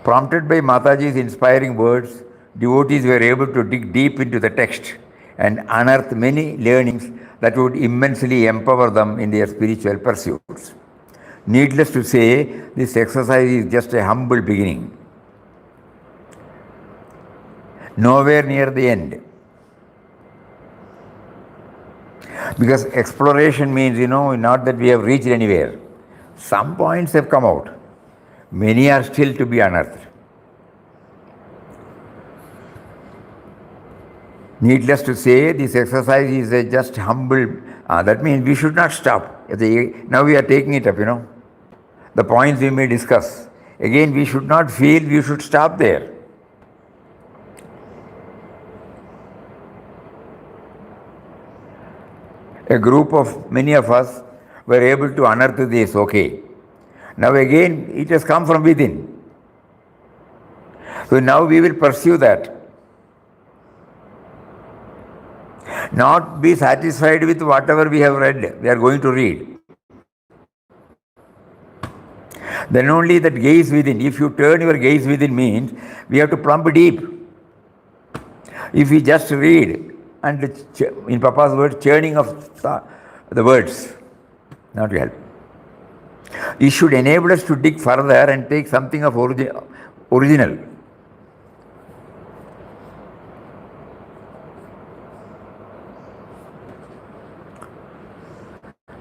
Prompted by Mataji's inspiring words, devotees were able to dig deep into the text and unearth many learnings that would immensely empower them in their spiritual pursuits. Needless to say, this exercise is just a humble beginning, nowhere near the end. Because exploration means, not that we have reached anywhere. Some points have come out. Many are still to be unearthed. Needless to say, this exercise is a just humble, that means we should not stop. Now we are taking it up, The points we may discuss. Again, we should not feel we should stop there. A group of many of us were able to unearth this, okay. Now again, it has come from within. So now we will pursue that. Not be satisfied with whatever we have read, we are going to read. Then only that gaze within, if you turn your gaze within means, we have to plumb deep. If we just read, and in Papa's word, churning of the words, not to help. It should enable us to dig further and take something of original.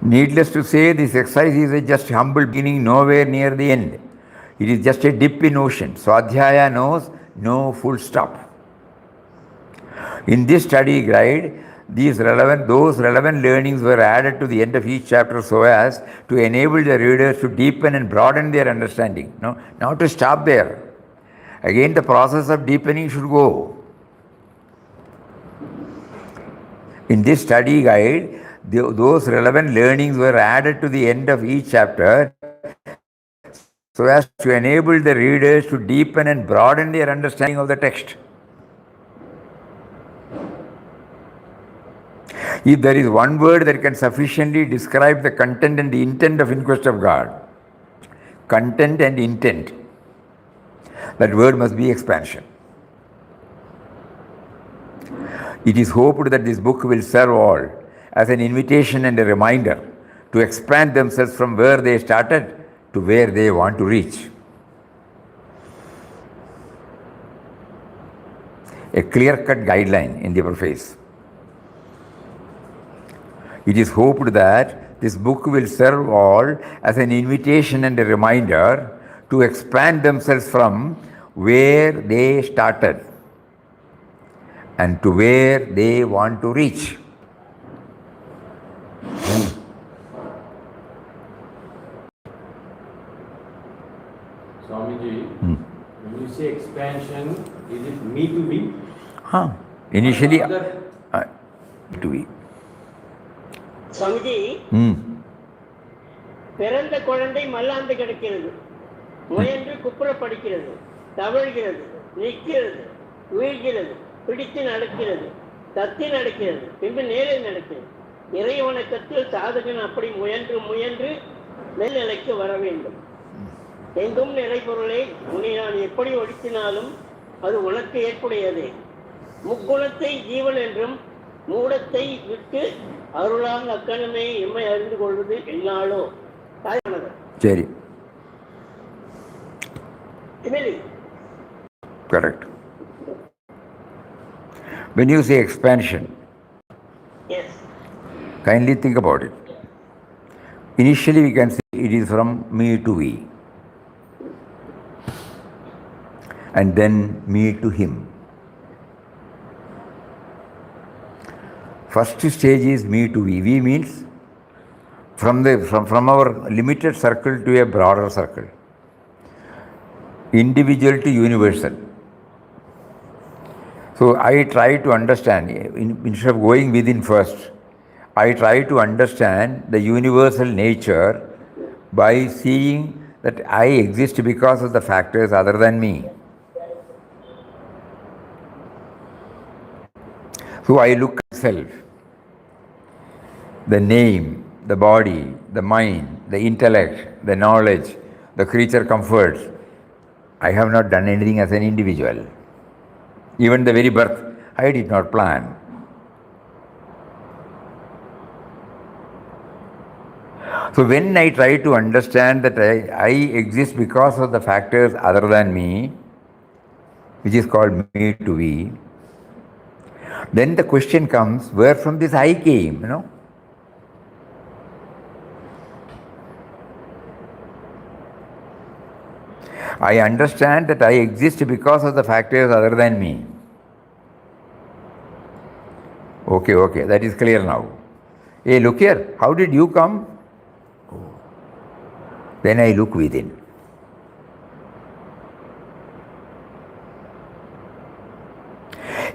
Needless to say, this exercise is a just humble beginning, nowhere near the end. It is just a dip in ocean. Swadhyaya knows no full stop. In this study guide, those relevant learnings were added to the end of each chapter so as to enable the readers to deepen and broaden their understanding. No, not to stop there. Again, the process of deepening should go. In this study guide, those relevant learnings were added to the end of each chapter so as to enable the readers to deepen and broaden their understanding of the text. If there is one word that can sufficiently describe the content and the intent of Inquest of God, content and intent, that word must be expansion. It is hoped that this book will serve all as an invitation and a reminder to expand themselves from where they started to where they want to reach. A clear-cut guideline in the preface. It is hoped that this book will serve all as an invitation and a reminder to expand themselves from where they started and to where they want to reach. Swamiji, when you say expansion, is it me to be? Initially, to be. Swamiji, பிறந்த குழந்தை மல்லாந்து கிடக்கிறது, முயன்று குப்புற படிக்கிறது, தவழ்கிறது, நிற்கிறது, வீழ்கிறது, பிடித்து நடக்கிறது, தத்தி நடக்கிறது, பின்பு நேரே நடக்கிறது. இறை வணக்கத்தில் சாதகன் அப்படி முயன்று முயன்று மேல்நிலைக்கு வர வேண்டும். எங்கும் நிறைபொருளை உன்னை நான் எப்படி ஒடுக்கினாலும் அது உனக்கு ஏற்புடையதே. முக்குணத்தை ஜீவன் என்றும் மூடத்தை விட்டு அருளால் அக்கணமே எம்மை அறிந்து கொள்வது என்னாலோ தாயானது. சரி. Really? Correct. When you say expansion, Yes. kindly think about it. Initially we can say it is from me to we, and then me to him. First stage is me to we. We means from our limited circle to a broader circle. Individual to universal. So I try to understand, instead of going within first, I try to understand the universal nature by seeing that I exist because of the factors other than me. So I look at self, the name, the body, the mind, the intellect, the knowledge, the creature comforts. I have not done anything as an individual. Even the very birth, I did not plan. So when I try to understand that I exist because of the factors other than me, which is called me to be, then the question comes, where from this I came, I understand that I exist because of the factors other than me. Okay, that is clear now. Hey, look here, how did you come? Then I look within.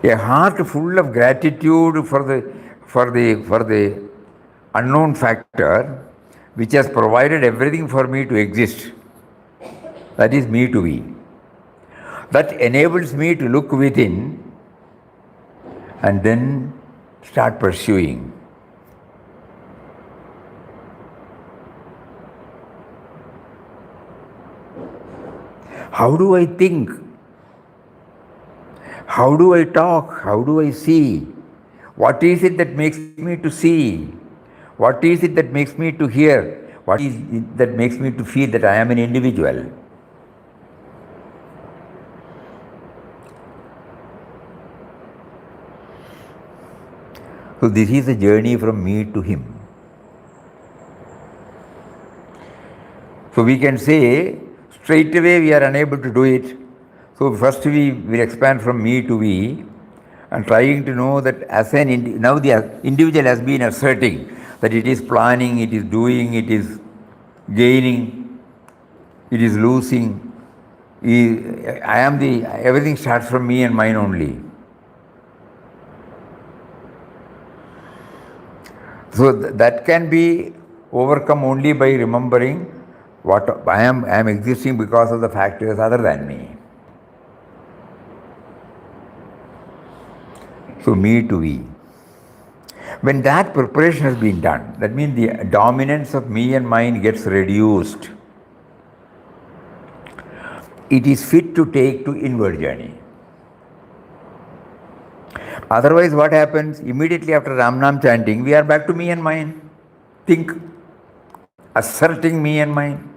A heart full of gratitude for the unknown factor which has provided everything for me to exist. That is me to be. That enables me to look within and then start pursuing. How do I think? How do I talk? How do I see? What is it that makes me to see? What is it that makes me to hear? What is it that makes me to feel that I am an individual? So this is a journey from me to him. So we can say straight away we are unable to do it. So first we will expand from me to we and trying to know that as an now the individual has been asserting that it is planning, it is doing, it is gaining, it is losing. Everything starts from me and mine only. So that can be overcome only by remembering what I am existing because of the factors other than me. So me to we. When that preparation has been done, that means the dominance of me and mine gets reduced. It is fit to take to inward journey. Otherwise, what happens? Immediately after Ramnam chanting, we are back to me and mine. Think, asserting me and mine,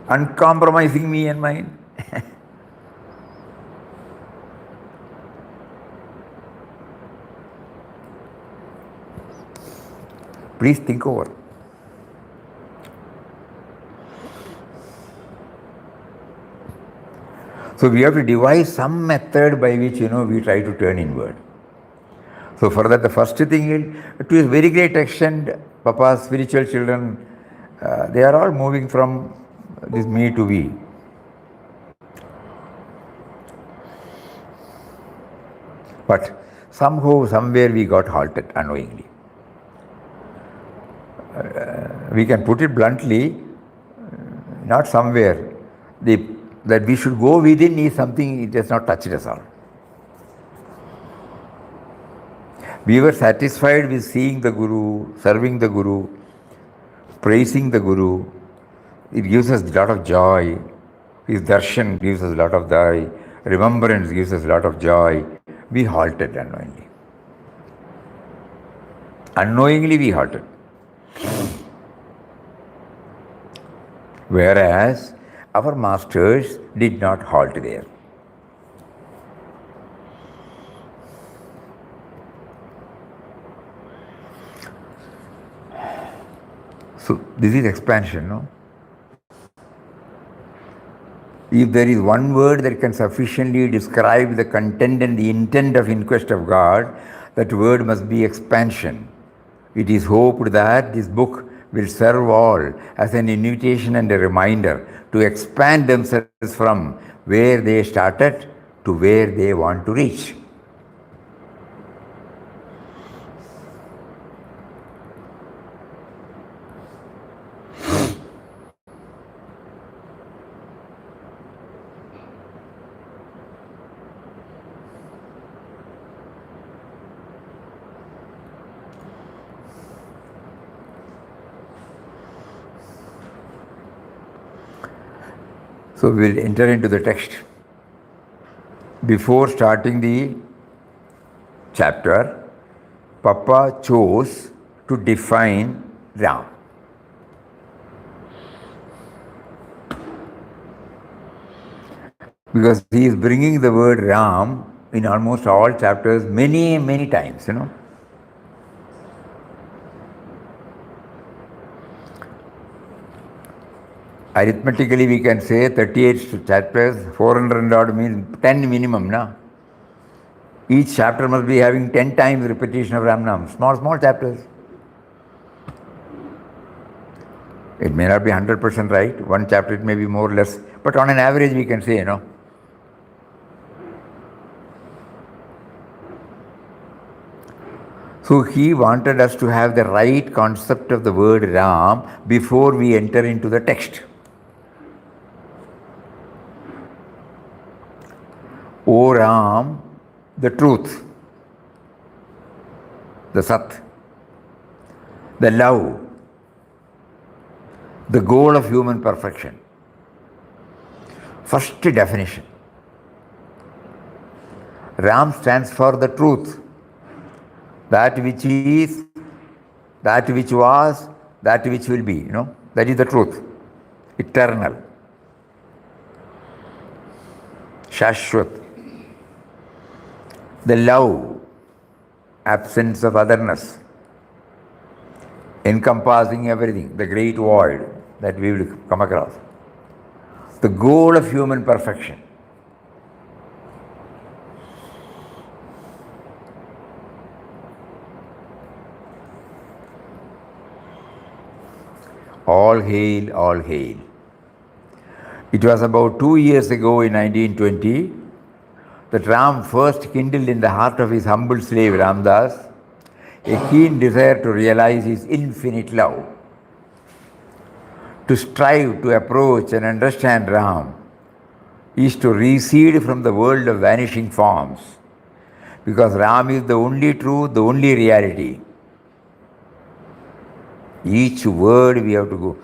uncompromising me and mine. Please think over. So we have to devise some method by which we try to turn inward. So for that, the first thing is, to a very great extent, Papa's spiritual children, they are all moving from this me to we. But somehow, somewhere we got halted unknowingly. We can put it bluntly, not somewhere. That we should go within is something it has not touched us all. We were satisfied with seeing the Guru, serving the Guru, praising the Guru. It gives us a lot of joy. His darshan gives us a lot of joy. Remembrance gives us a lot of joy. We halted unknowingly. Unknowingly we halted. Whereas our masters did not halt there. So this is expansion, no? If there is one word that can sufficiently describe the content and the intent of Inquest of God, that word must be expansion. It is hoped that this book will serve all as an invitation and a reminder to expand themselves from where they started to where they want to reach. So we'll enter into the text. Before starting the chapter, Papa chose to define Ram. Because he is bringing the word Ram in almost all chapters many, many times, Arithmetically, we can say 38 chapters, 400 and odd means 10 minimum, na? Each chapter must be having 10 times repetition of Ram Nam. Small, small chapters. It may not be 100% right. One chapter it may be more or less. But on an average, we can say, So he wanted us to have the right concept of the word Ram before we enter into the text. O Ram, the truth, the Sat, the love, the goal of human perfection. First definition. Ram stands for the truth, that which is, that which was, that which will be, that is the truth, eternal, Shashwat. The love, absence of otherness, encompassing everything, the great void that we will come across. The goal of human perfection. All hail, all hail. It was about 2 years ago in 1920 that Ram first kindled in the heart of his humble slave Ramdas a keen desire to realize his infinite love. To strive to approach and understand Ram is to recede from the world of vanishing forms, because Ram is the only truth, the only reality. Each word we have to go.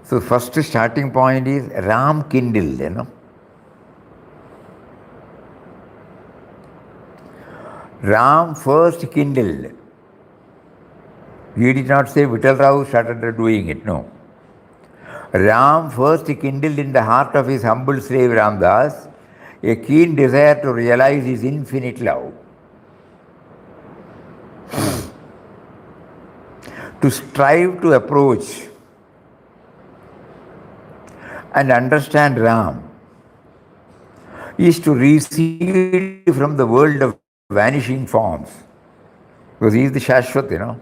So first starting point is Ram kindled, Ram first kindled. He did not say Vittal Rao started doing it, no. Ram first kindled in the heart of his humble slave Ramdas a keen desire to realize his infinite love. To strive to approach and understand Ram is to recede from the world of vanishing forms, because he is the Shashwat,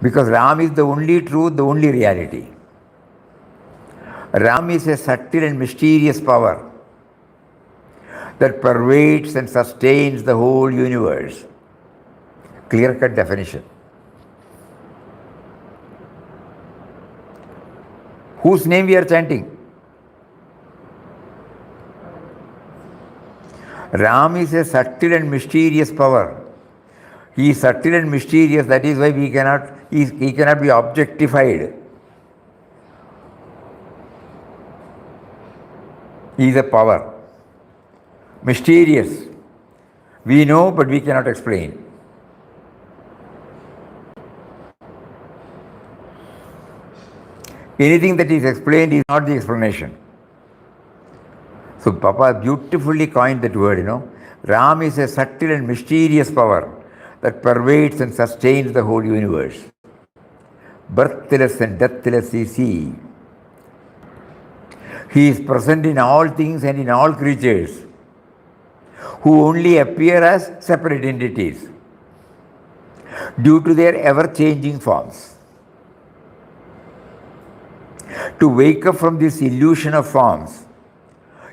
because Ram is the only truth, the only reality. Ram is a subtle and mysterious power that pervades and sustains the whole universe. Clear-cut definition. Whose name we are chanting? Ram is a subtle and mysterious power. He is subtle and mysterious, that is why he cannot be objectified. He is a power. Mysterious. We know, but we cannot explain. Anything that is explained is not the explanation. So Papa beautifully coined that word, Ram is a subtle and mysterious power that pervades and sustains the whole universe. Birthless and deathless is he. He is present in all things and in all creatures, who only appear as separate entities due to their ever-changing forms. To wake up from this illusion of forms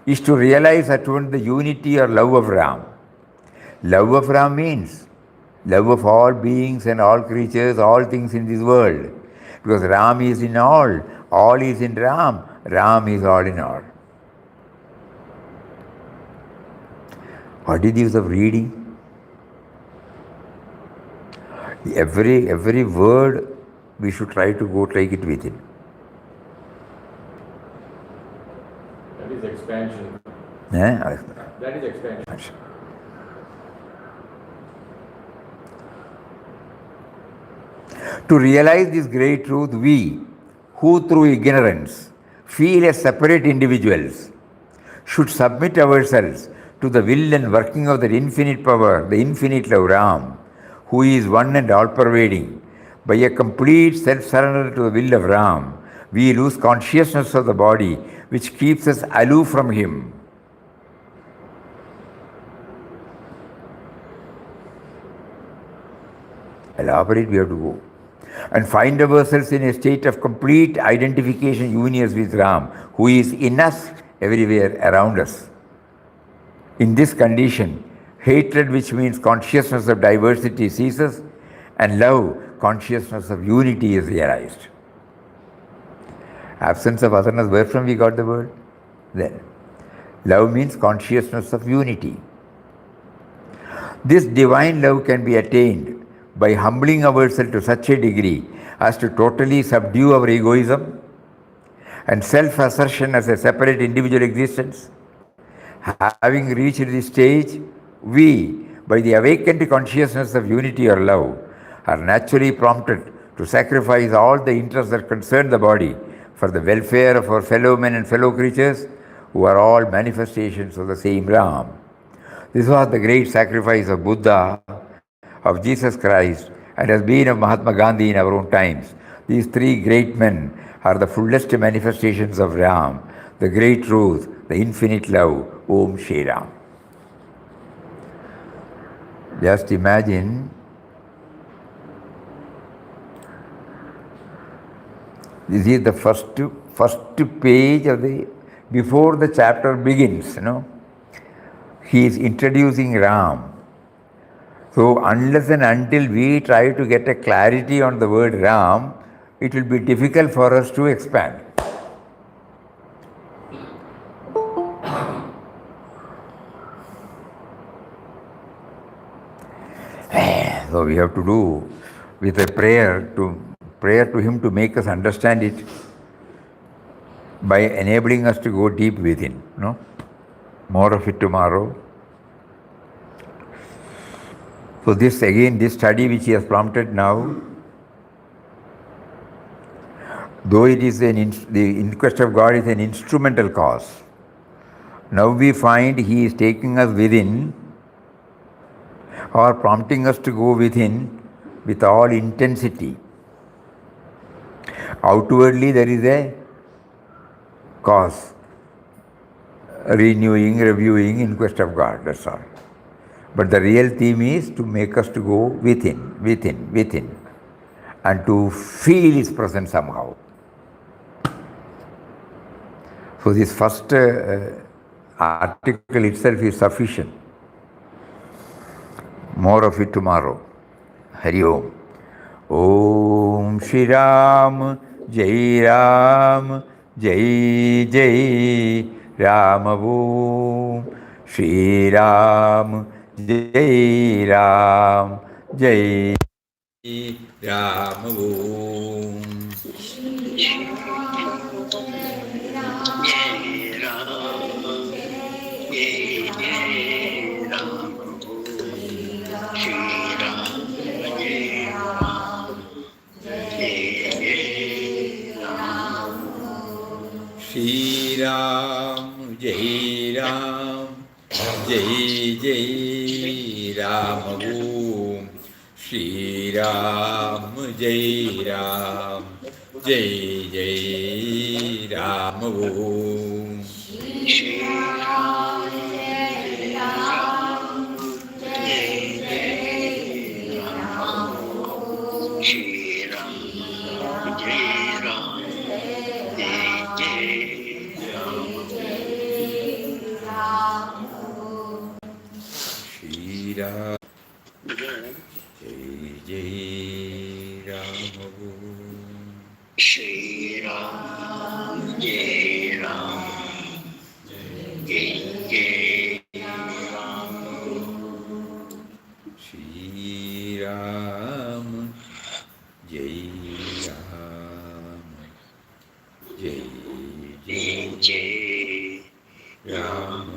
is to realize at once the unity or love of Ram. Love of Ram means love of all beings and all creatures, all things in this world. Because Ram is in all is in Ram, Ram is all in all. What is the use of reading? Every word we should try to go take it within. That is expansion. Yeah? That is expansion. To realize this great truth, we, who through ignorance feel as separate individuals, should submit ourselves to the will and working of that infinite power, the infinite love Ram, who is one and all pervading. By a complete self-surrender to the will of Ram, we lose consciousness of the body, which keeps us aloof from him. Elaborate, we have to go. And find ourselves in a state of complete identification, union with Ram, who is in us, everywhere around us. In this condition, hatred, which means consciousness of diversity, ceases, and love, consciousness of unity, is realized. Absence of otherness, where from we got the word? There. Love means consciousness of unity. This divine love can be attained by humbling ourselves to such a degree as to totally subdue our egoism and self-assertion as a separate individual existence. Having reached this stage, we, by the awakened consciousness of unity or love, are naturally prompted to sacrifice all the interests that concern the body for the welfare of our fellow men and fellow creatures, who are all manifestations of the same Ram. This was the great sacrifice of Buddha, of Jesus Christ, and has been of Mahatma Gandhi in our own times. These three great men are the fullest manifestations of Ram, the great truth, the infinite love, Om Shri Ram. Just imagine, this is the first page of the, before the chapter begins, he is introducing Ram. So unless and until we try to get a clarity on the word Ram, it will be difficult for us to expand. So we have to do with a prayer to him to make us understand it by enabling us to go deep within. More of it tomorrow. So this study which he has prompted now, though it is the inquest of God is an instrumental cause, now we find he is taking us within, or prompting us to go within with all intensity. Outwardly there is a cause, renewing, reviewing, inquest of God, that's all. But the real theme is to make us to go within, and to feel his presence somehow. So this first article itself is sufficient. More of it tomorrow. Hari Om. Om Shri Ram, Jai Ram, Jai Jai Ram. Om Shri Ram, Jai Ram, Jai Ram. Om Shri Ram, Jai Ram, Jai Jai Ram. Om Shri Ram, Jai Ram, Jai Jai Ram. Om Shri Ram, Jai Ram, Jai Jai Ram. Shri Ram, Jai Ram, Jai Jai Ram. Shri Ram, Jai Jai Ram. Shri Ram, Jai Ram, Jai Jai Ram. Shri Ram, Jai Ram, Jai Jai Ram.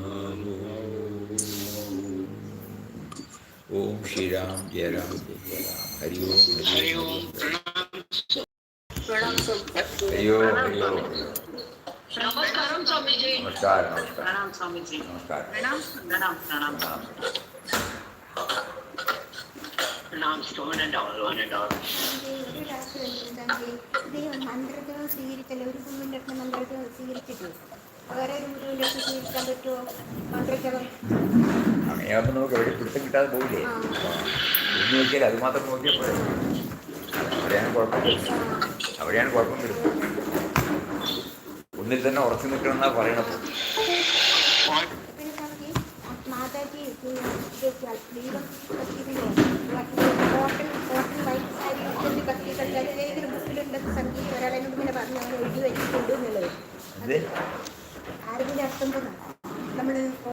Om Shri Ram, Jai Ram, Jai Ram. Hari Om, Hari Om. അയ്യോ അയ്യോ Namaskaram, Swamiji. നമസ്കാരം നമസ്കാരം Pranam, Swamiji. നമസ്കാരം Pranam. Pranam, stone and all. ഒരു രാത്രി എന്താണെങ്കിൽ ഇത് മന്ത്രത്തിൽ സ്വീകരിച്ചല്ലേ ഒരു ഗുരുവിൻ്റെ അടുത്ത് മന്ത്രത്തിൽ സ്വീകരിച്ചിട്ട് വേറെ ഒരു ഗുരുവിൻ്റെ അടുത്ത് സ്വീകരിക്കാൻ പറ്റുമോ മന്ത്രജപം? അങ്ങനെയാകുമ്പോൾ നമുക്ക് എവിടെ പിടുത്തം കിട്ടാതെ പോയില്ലേ? ഒന്ന് നോക്കിയാൽ അത് മാത്രം നോക്കിയാൽ പോരെ. അവിടെയാണ് കുഴപ്പം വരുന്നത്. ഒന്നിൽ തന്നെ ഉറച്ചു നിൽക്കണം എന്നാണ് പറയണത്.